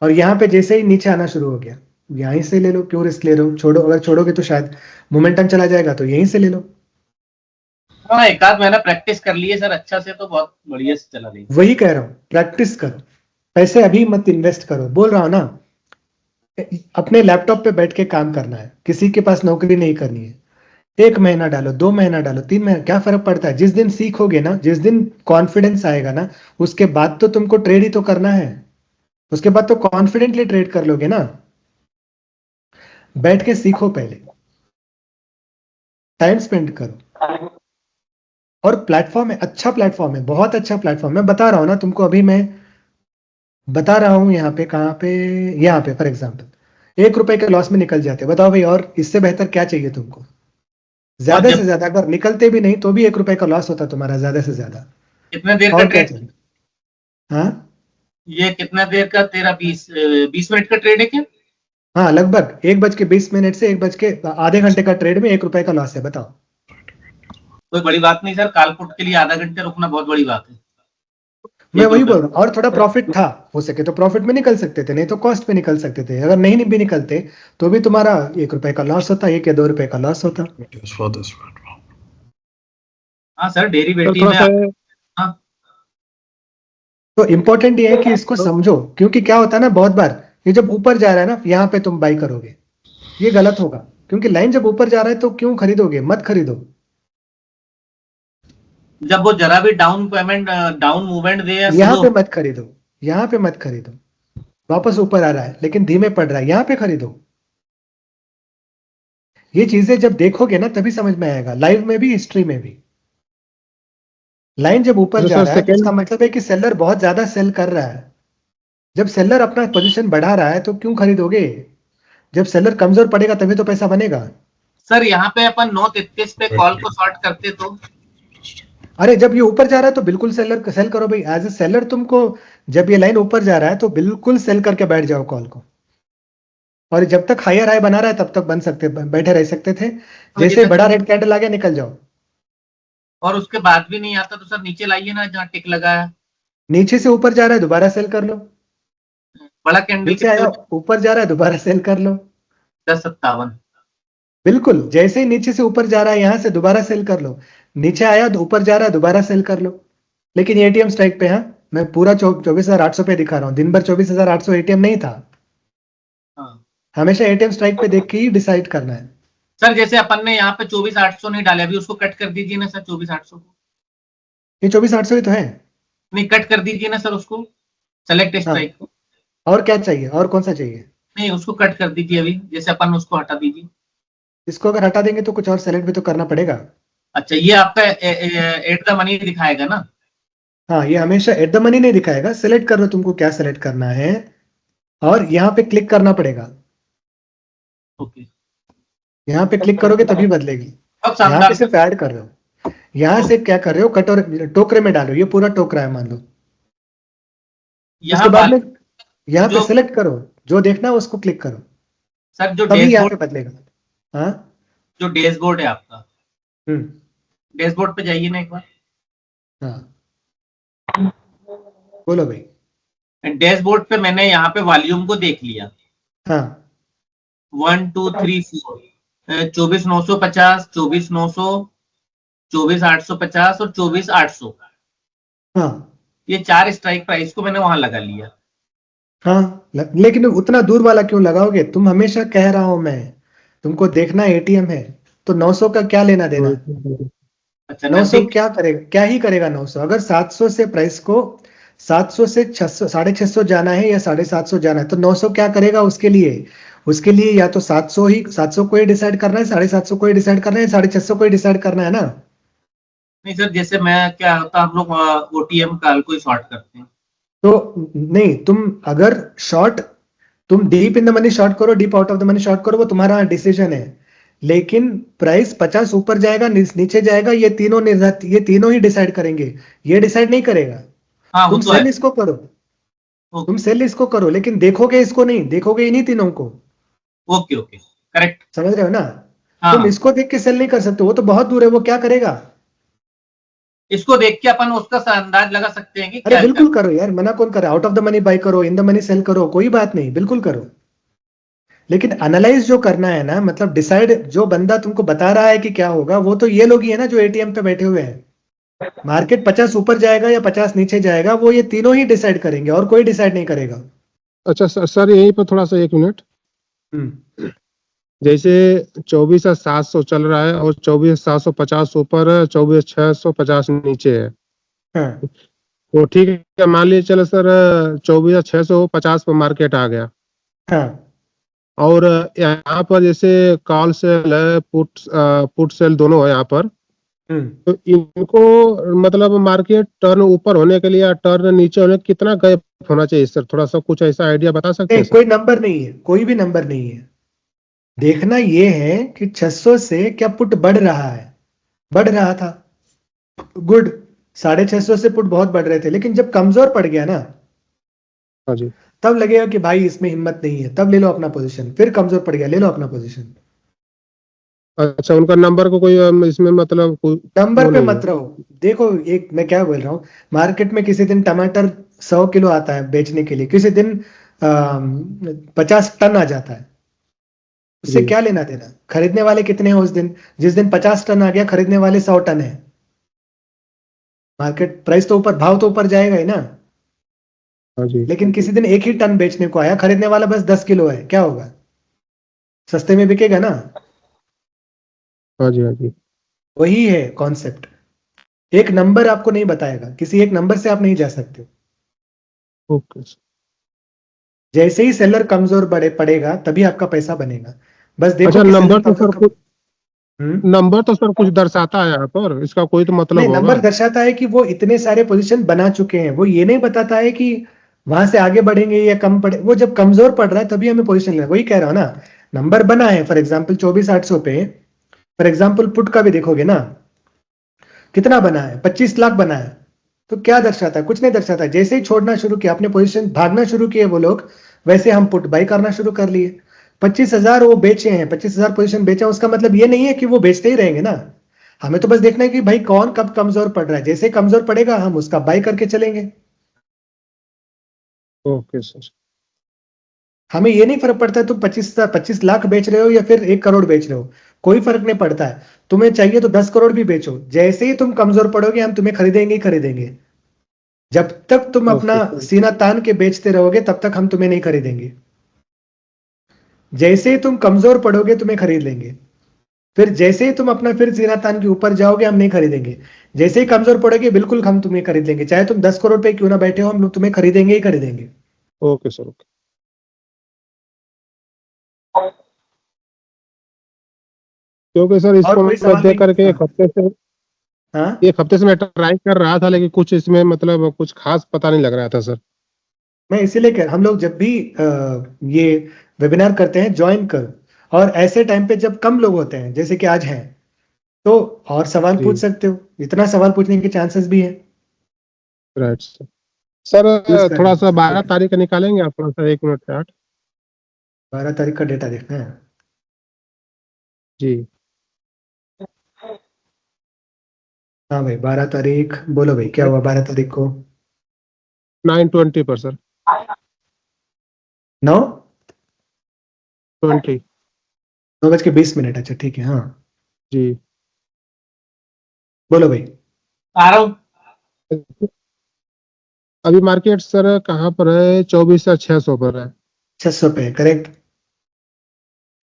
और यहाँ पे जैसे ही नीचे आना शुरू हो गया, यहीं से ले लो। क्यों रिस्क ले रहे हो? छोड़ो, अगर छोड़ोगे तो शायद मोमेंटम चला जाएगा, तो यहीं से ले लो। हाँ, एक आध महीना प्रैक्टिस कर लिए सर अच्छा से तो बहुत बढ़िया से चला रही। वही कह रहा हूं, प्रैक्टिस करो, पैसे अभी मत इन्वेस्ट करो। बोल रहा हूं ना, अपने लैपटॉप पे बैठ के काम करना है, किसी के पास नौकरी नहीं करनी है। 1 महीना डालो, 2 महीना डालो, 3 महीना, क्या फर्क पड़ता है? जिस दिन सीखोगे ना, जिस दिन कॉन्फिडेंस आएगा ना, उसके बाद तो तुमको ट्रेड ही तो करना है। उसके बाद तो कॉन्फिडेंटली ट्रेड कर लोगे ना। बैठ के सीखो, पहले टाइम स्पेंड करो। और प्लेटफॉर्म है, अच्छा प्लेटफॉर्म है, बहुत अच्छा प्लेटफॉर्म। मैं बता रहा हूं ना तुमको, अभी मैं बता रहा हूं यहाँ पे, कहाँ पे, यहाँ पे फॉर एग्जाम्पल 1 रुपए के लॉस में निकल जाते। बताओ भाई, और इससे बेहतर क्या चाहिए तुमको? ज्यादा से ज्यादा अगर निकलते भी नहीं तो भी 1 रुपए का लॉस होता तुम्हारा, ज्यादा से ज्यादा। कितने देर का और क्या ट्रेड? चाहिए? हाँ ये कितना देर का तेरा 20 मिनट का ट्रेड है क्या? हाँ, लगभग 1:20 से 1 बज के आधे घंटे का ट्रेड में 1 रुपए का लॉस है। बताओ। कोई बड़ी बात नहीं सर, काल पुट के लिए आधा घंटे रुकना बहुत बड़ी बात है। मैं 1 वही रुपए। बोल रहा हूँ, और थोड़ा प्रॉफिट था, हो सके तो प्रॉफिट में निकल सकते थे, नहीं तो कॉस्ट पे निकल सकते थे। अगर नहीं भी निकलते तो भी तुम्हारा 1 रुपए का लॉस होता, 1 या 2 रुपए का लॉस होता। It is for this platform. हाँ सर, सर डेरिवेटिव थोड़ा में सा हाँ तो इंपॉर्टेंट ये है कि इसको समझो, क्योंकि क्या होता है ना, बहुत बार ये जब ऊपर जा रहा है ना, यहाँ पे तुम बाई करोगे, ये गलत होगा। क्योंकि लाइन जब ऊपर जा रहा है तो क्यों खरीदोगे? मत खरीदो। जब वो जरा भी डाउन मूवमेंट दे या यहाँ स्लो। पे मत खरीदो, यहाँ पे मत खरीदो। वापस ऊपर आ रहा है लेकिन धीमे पड़ रहा है, यहाँ पे खरीदो। ये चीजें जब देखोगे ना तभी समझ में आएगा, लाइव में भी, हिस्ट्री में भी। लाइन जब ऊपर जो जा सर रहा है तो सेकंड इसका मतलब है कि सेलर बहुत ज्यादा सेल कर रहा है। जब सेलर अपना पोजीशन बढ़ा रहा है तो क्यों खरीदोगे? जब सेलर कमजोर पड़ेगा तभी तो पैसा बनेगा। सर यहाँ पे अपन 9:33 पे कॉल को शॉर्ट करते तो अरे जब ये ऊपर जा रहा है तो बिल्कुल सेल करो भाई। एज ए सेलर तुमको, जब ये लाइन ऊपर जा रहा है तो बिल्कुल सेल करके बैठ जाओ कॉल को। और जब तक हायर हाई बना रहा है तब तक बैठे रह सकते थे। जैसे बड़ा रेड कैंडल आ गया, निकल जाओ। और उसके बाद भी नहीं आता तो सर नीचे लाइए ना जहाँ टिक लगा है। नीचे से ऊपर जा रहा है, दोबारा सेल कर लो। बड़ा कैंडल नीचे आया, ऊपर जा रहा है, दोबारा सेल कर लो। 10:57। बिल्कुल, जैसे ही नीचे से ऊपर जा रहा है यहां से दोबारा सेल कर लो। नीचे आया तो ऊपर जा रहा है, दोबारा सेल कर लो। लेकिन एटीएम स्ट्राइक पे, हाँ मैं पूरा 24,800 पे दिखा रहा हूँ। दिन भर 24,800 एटीएम नहीं था। हाँ हमेशा एटीएम स्ट्राइक पे देख के ही डिसाइड करना है। सर, जैसे अपन ने यहाँ पे 24,800 नहीं डाले, अभी उसको कट कर दीजिए ना सर 24,800 को। ये 24,800 ही तो है। नहीं, कट कर दीजिए ना सर उसको सेलेक्ट स्ट्राइक को। और क्या चाहिए, और कौन सा चाहिए? नहीं, उसको कट कर दीजिए अभी, जैसे अपन उसको हटा दीजिए। इसको अगर हटा देंगे तो कुछ और सेलेक्ट भी तो करना पड़ेगा। अच्छा, ये आपका एट द मनी दिखाएगा ना? हाँ, ये हमेशा एट द मनी नहीं दिखाएगा। सेलेक्ट कर लो तुमको क्या सेलेक्ट करना है, और यहाँ पे क्लिक करना पड़ेगा। ओके, यहाँ पे क्लिक करोगे तभी बदलेगी। अब यहाँ शानदार। पे सिर्फ ऐड कर रहे हो, यहाँ से क्या कर रहे हो, कट और टोकरे में डालो। ये पूरा टोकरा है मान लो। यहाँ उसके बाद बाल- में यहाँ पे जो- सेलेक्ट करो, जो देखना है उसको क्लिक करो, सर जो तभी यहाँ पे डैशबोर्ड, बदलेगा। हाँ, जो डैशबोर्ड है आपका, हम्म, डैशबोर्ड पे जाइए ना एक बार। हाँ, बोलो भाई। डैशबोर्ड पे मैंने यहाँ पे वॉल्यूम को देख लिया। हाँ, 1 2 3 4, 24,950, 24,900, 24,850 और 24,800। हाँ, ये 4 स्ट्राइक प्राइस को मैंने वहां लगा लिया। हाँ, लेकिन उतना दूर वाला क्यों लगाओगे? तुम हमेशा कह रहा हूं मैं, तुमको देखना एटीएम है, तो 900 का क्या लेना देना? अच्छा, 900 नथिंग। क्या करेगा, क्या ही करेगा 900? अगर 700 से प्राइस को 700 से 600 650 जाना है या 750 जाना है, तो 900 क्या करेगा उसके लिए? उसके लिए या तो 700 को ही डिसाइड करना है, 750 को ही डिसाइड करना है, 650 को ही डिसाइड करना है ना। नहीं सर, जैसे मैं क्या होता, हम लोग ओटीएम कॉल को ही शॉर्ट करते हैं। तो नहीं, तुम अगर शॉर्ट, तुम deep in the money short करो, deep out of the money short करो, वो तुम्हारा डिसीजन है। लेकिन प्राइस 50 ऊपर जाएगा नीचे जाएगा, ये तीनों ही डिसाइड करेंगे। ये डिसाइड नहीं करेगा। हाँ, वो तुम तो सेल है। इसको करो, ओके तुम सेल इसको करो, लेकिन देखोगे इसको नहीं, देखोगे इन्हीं तीनों को। Okay okay, correct. समझ रहे हो ना? हाँ, तुम इसको देख के सेल नहीं कर सकते, वो तो बहुत दूर है, वो क्या करेगा? इसको देख के अपन उसका अंदाज लगा सकते हैं कि अरे क्या बिल्कुल करो यार, मना कौन करे? Out of the money by करो, इन द मनी सेल करो, कोई बात नहीं, बिल्कुल करो। लेकिन एनालाइज जो करना है ना, मतलब डिसाइड, जो बंदा तुमको बता रहा है कि क्या होगा, वो तो ये लोग ही है ना जो एटीएम पे बैठे हुए हैं। मार्केट 50 ऊपर जाएगा या 50 नीचे जाएगा, वो ये तीनों ही डिसाइड करेंगे, और कोई डिसाइड नहीं करेगा। अच्छा सर यहीं पर थोड़ा सा 1 मिनट। हम्म, जैसे 24,700 चल रहा है और 24,750 ऊपर है, 24,650 नीचे है, हाँ, तो ठीक है, मान लीजिए चलो सर 24,650 पर मार्केट आ गया, हाँ, और यहाँ पर जैसे कॉल सेल है, पुट सेल दोनों है यहाँ पर, तो इनको मतलब मार्केट टर्न ऊपर होने के लिए या टर्न नीचे होने के कितना गैप होना चाहिए सर? थोड़ा सा कुछ ऐसा आइडिया बता सकते हैं नहीं, सर? कोई नंबर नहीं है, कोई भी नंबर नहीं है। देखना ये है कि 600 से क्या पुट बढ़ रहा है, बढ़ रहा था, गुड। 650 से पुट बहुत बढ़ रहे थे, लेकिन जब कमजोर पड़ गया ना, हाँ जी। तब लगेगा कि भाई इसमें हिम्मत नहीं है, तब ले लो अपना पोजीशन। फिर कमजोर पड़ गया, ले लो अपना पोजीशन। अच्छा, उनका नंबर को कोई इसमें मतलब कोई नंबर वो पे नहीं मत रहो। देखो, एक मैं क्या बोल रहा हूँ, मार्केट में किसी दिन टमाटर 100 किलो आता है बेचने के लिए, किसी दिन 50 टन आ जाता है। उससे जी। क्या लेना देना? खरीदने वाले कितने हैं उस दिन? जिस दिन 50 टन आ गया, खरीदने वाले 100 टन है। मार्केट प्राइस तो ऊपर, भाव तो ऊपर जाएगा ही ना। हाँ जी। लेकिन किसी दिन एक ही टन बेचने को आया, खरीदने वाला बस 10 किलो है, क्या होगा? सस्ते में बिकेगा ना। हाँ जी। हाँ जी। वही है कॉन्सेप्ट। एक नंबर आपको नहीं बताएगा, किसी एक नंबर से आप नहीं जा सकते। Okay sir. जैसे ही सेलर कमजोर पड़ेगा, तभी आपका पैसा बनेगा। बस देखो अच्छा, कि नंबर सेलर तो सर कुछ हम्म, नंबर तो सर कुछ दर्शाता है यहाँ पर, इसका कोई तो मतलब नहीं, होगा। नंबर दर्शाता है कि वो इतने सारे पोजीशन बना चुके हैं। वो ये नहीं बताता है कि वहां से आगे बढ़ेंगे या कम पड़े। वो जब कमजोर पड़ रहा है तभी हमें पोजीशन लेना। वही कह रहा हूं ना, नंबर बना है फॉर एग्जाम्पल 24,800 पे। फॉर एग्जाम्पल पुट का भी देखोगे ना, कितना बना है? 25 लाख बना है। तो क्या दर्शाता है? कुछ नहीं दर्शाता। जैसे ही छोड़ना शुरू किया, अपने पोजीशन भागना शुरू किए वो लोग, वैसे हम पुट बाई करना शुरू कर लिए। 25,000 वो बेचे हैं, 25,000 पोजीशन बेचा, उसका मतलब ये नहीं है कि वो बेचते ही रहेंगे ना। हमें तो बस देखना है कि भाई कौन कब कमजोर पड़ रहा है। जैसे कमजोर पड़ेगा हम उसका बाई करके चलेंगे। Okay sir. हमें ये नहीं फर्क पड़ता है तुम 25 लाख बेच रहे हो या फिर 1 करोड़ बेच रहे हो, कोई फर्क नहीं पड़ता है। तुम्हें चाहिए तो 10 करोड़ भी बेचो, जैसे ही तुम कमजोर पड़ोगे हम तुम्हें खरीदेंगे ही खरीदेंगे। जब तक तुम अपना ओके। सीना तान के बेचते रहोगे तब तक हम तुम्हें नहीं खरीदेंगे। जैसे ही तुम कमजोर पड़ोगे तुम्हें खरीद लेंगे। फिर जैसे ही तुम अपना फिर सीना तान के ऊपर जाओगे हम नहीं खरीदेंगे, जैसे ही कमजोर पड़ेगी बिल्कुल हम तुम्हें खरीद लेंगे, चाहे तुम 10 करोड़ पे क्यों ना बैठे हो हम लोग तुम्हें खरीदेंगे ही खरीदेंगे। Okay sir, okay. क्योंकि सर और इसको कोई मैं सवाल देख करके भाई? एक हफ्ते से हाँ एक हफ्ते से मैं ट्राई कर रहा था, लेकिन कुछ इसमें मतलब कुछ खास पता नहीं लग रहा था सर। मैं इसीलिए कह हम लोग जब भी ये वेबिनार करते हैं ज्वाइन करो, और ऐसे टाइम पे जब कम लोग होते हैं जैसे कि आज हैं, तो और सवाल जी, पूछ सकते हो, इतना सवाल पूछने के चांसेस भी है। Right sir. सर यूज कर थोड़ा सा सकते 12 हैं। तारीख का निकालेंगे आप, थोड़ा सा 1 मिनट चार्ट। 12 तारीख का डेटा देखना है। जी, हाँ भाई 12 तारीख, बोलो भाई क्या हुआ 12 तारीख को? 9:20 पर सर। 9 20। 9:20, अच्छा ठीक है हाँ, जी, बोलो भाई। आ रहा हूँ। अभी मार्केट सर कहाँ पर है? 24,600 पर है। 600 पे करेक्ट।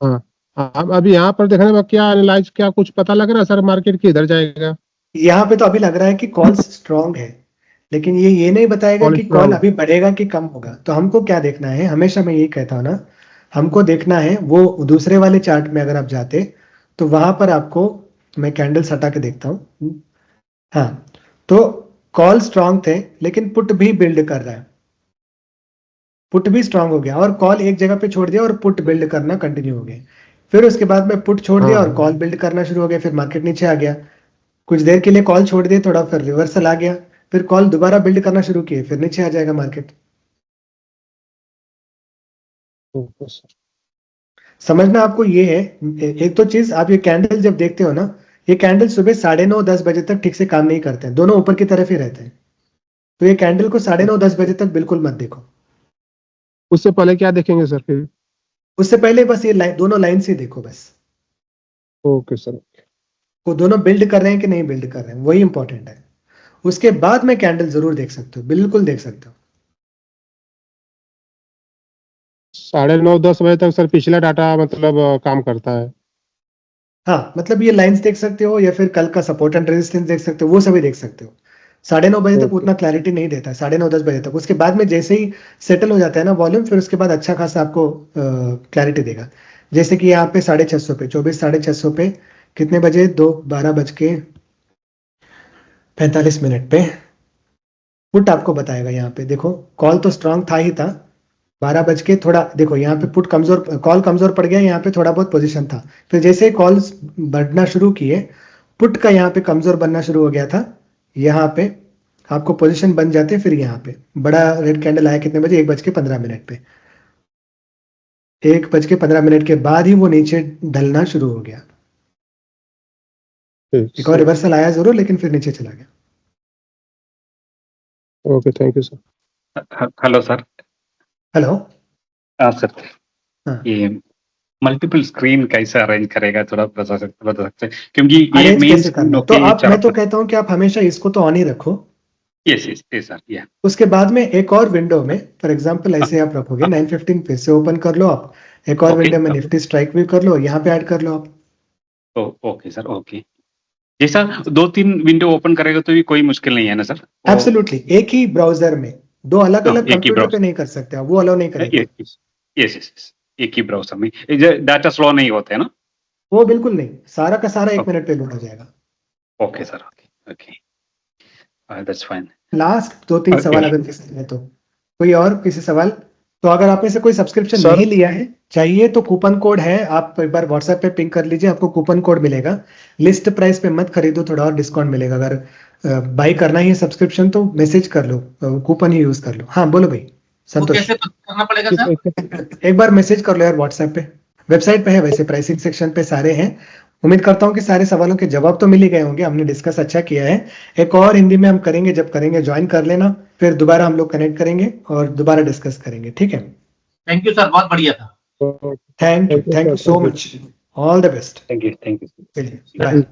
हाँ। अब अभी यहाँ पर देखने में क्या एनालाइज, क्या कुछ पता लग रहा है सर मार्केट किधर जाएगा? यहाँ पे तो अभी लग रहा है कि कॉल स्ट्रांग है, लेकिन ये नहीं बताएगा कॉल कि कॉल स्ट्रांग। अभी बढ़ेगा कि कम होगा। तो हमको क्या देखना है, हमेशा मैं यही कहता हूँ ना, हमको देखना है वो दूसरे वाले चार्ट में अगर आप जाते तो वहां पर आपको, मैं कैंडल्स हटा के देखता हूँ। हाँ, तो कॉल स्ट्रांग थे लेकिन पुट भी बिल्ड कर रहा है, पुट भी स्ट्रांग हो गया और कॉल एक जगह पे छोड़ दिया और पुट बिल्ड करना कंटिन्यू हो गया। फिर उसके बाद में पुट छोड़ दिया हाँ और कॉल बिल्ड करना शुरू हो गया, फिर मार्केट नीचे आ गया। कुछ देर के लिए कॉल छोड़ दिए, थोड़ा फिर रिवर्सल आ गया, फिर कॉल दोबारा बिल्ड करना शुरू किए, फिर नीचे आ जाएगा मार्केट। Okay sir. समझना आपको ये है, एक तो चीज आप ये कैंडल जब देखते हो ना, ये कैंडल सुबह 9:30-10 बजे तक ठीक से काम नहीं करते हैं, दोनों ऊपर की तरफ ही रहते हैं। तो ये कैंडल को 9:30-10 बजे तक बिल्कुल मत देखो। उससे पहले क्या देखेंगे सर फिर? उससे पहले बस ये दोनों लाइन से देखो बस, ओके सर। वो दोनों बिल्ड कर रहे हैं कि नहीं बिल्ड कर रहे हैं, वही इंपॉर्टेंट है। उसके बाद में कैंडल जरूर देख सकते हो, बिल्कुल देख सकते हो। 9:30-10 बजे तक सर पिछला डाटा मतलब काम करता है? हाँ मतलब ये लाइंस देख सकते हो या फिर कल का सपोर्ट एंड रेजिस्टेंस देख सकते हो, वो सभी देख सकते हो। 9:30 बजे तक ओके। उतना क्लैरिटी नहीं देता है, 9:30-10 बजे तक। उसके बाद में जैसे ही सेटल हो जाता है ना वॉल्यूम, फिर उसके बाद अच्छा खासा आपको क्लैरिटी देगा। जैसे कि यहाँ पे 650 पे, 24,650 पे कितने बजे, 12:45 पे पुट आपको बताएगा। यहाँ पे देखो कॉल तो स्ट्रांग था ही था, 12 बज के थोड़ा देखो यहाँ पे पुट कमजोर, कॉल कमजोर पड़ गया, यहाँ पे थोड़ा बहुत पोजीशन था। फिर जैसे कॉल्स बढ़ना शुरू किए, पुट का यहाँ पे कमजोर बनना शुरू हो गया था, यहाँ पे आपको पोजीशन बन जाते। फिर यहाँ पे बड़ा रेड कैंडल आया कितने बजे, 1:15 पे, 1:15 के बाद ही वो नीचे ढलना शुरू हो गया। ठीक एक और सर। रिवर्सल आया जरूर, लेकिन फिर नीचे चला गया। Okay, thank you sir. Hello sir. Hello. हाँ सर, हाँ, ये मल्टीपल स्क्रीन कैसे अरेंज करेगा, थोड़ा बता सकते हैं? क्योंकि ये अरेंज मेन कैसे स्क्रीन करना है? तो होके ये आप, मैं तो कहता हूँ कि आप हमेशा इसको तो ऑन ही रखो। यस यस यस सर, या उसके बाद में एक और विंडो में, फॉर एग्जांपल ऐसे आप रखोगे 9:15 फिर से ओपन कर लो आप, एक और ओके विंडो में निफ्टी स्ट्राइक व्यू कर लो, यहाँ पे ऐड कर लो आप। Okay sir, okay. जैसा 2-3 विंडो ओपन करेगा तो भी कोई मुश्किल नहीं है ना सर? एब्सोल्युटली, एक ही ब्राउजर में दो अलग अलग एक ही कंप्यूटर पे ब्राउजर, नहीं कर सकते आप, वो अलाउ नहीं करेगा। यस यस यस, एक ही ब्राउजर में डाटा स्लो नहीं होते हैं ना? वो बिल्कुल नहीं, सारा का सारा 1 मिनट पे लोड हो जाएगा। Okay sir, okay okay, that's fine. Last 2-3 सवाल अगर किसी ने, तो कोई और किसी सवाल? तो अगर आप में से कोई सब्सक्रिप्शन सर, नहीं लिया है, चाहिए तो कूपन कोड है, आप एक बार व्हाट्सएप पे पिंग कर लीजिए, आपको कूपन कोड मिलेगा। लिस्ट प्राइस पे मत खरीदो, थोड़ा और डिस्काउंट मिलेगा। अगर बाई करना ही है सब्सक्रिप्शन तो मैसेज कर लो, कूपन ही यूज कर लो। हाँ बोलो भाई वो संतोष। कैसे करना पड़ेगा सर? एक बार मैसेज कर लो यार व्हाट्सएप पे, वेबसाइट पे है वैसे, प्राइसिंग सेक्शन पे सारे हैं। उम्मीद करता हूँ कि सारे सवालों के जवाब तो मिल ही गए होंगे, हमने डिस्कस अच्छा किया है। एक और हिंदी में हम करेंगे, जब करेंगे ज्वाइन कर लेना, फिर दोबारा हम लोग कनेक्ट करेंगे और दोबारा डिस्कस करेंगे, ठीक है? थैंक यू सर, बहुत बढ़िया था। Thank you so much, all the best. Thank you चलिए बाय।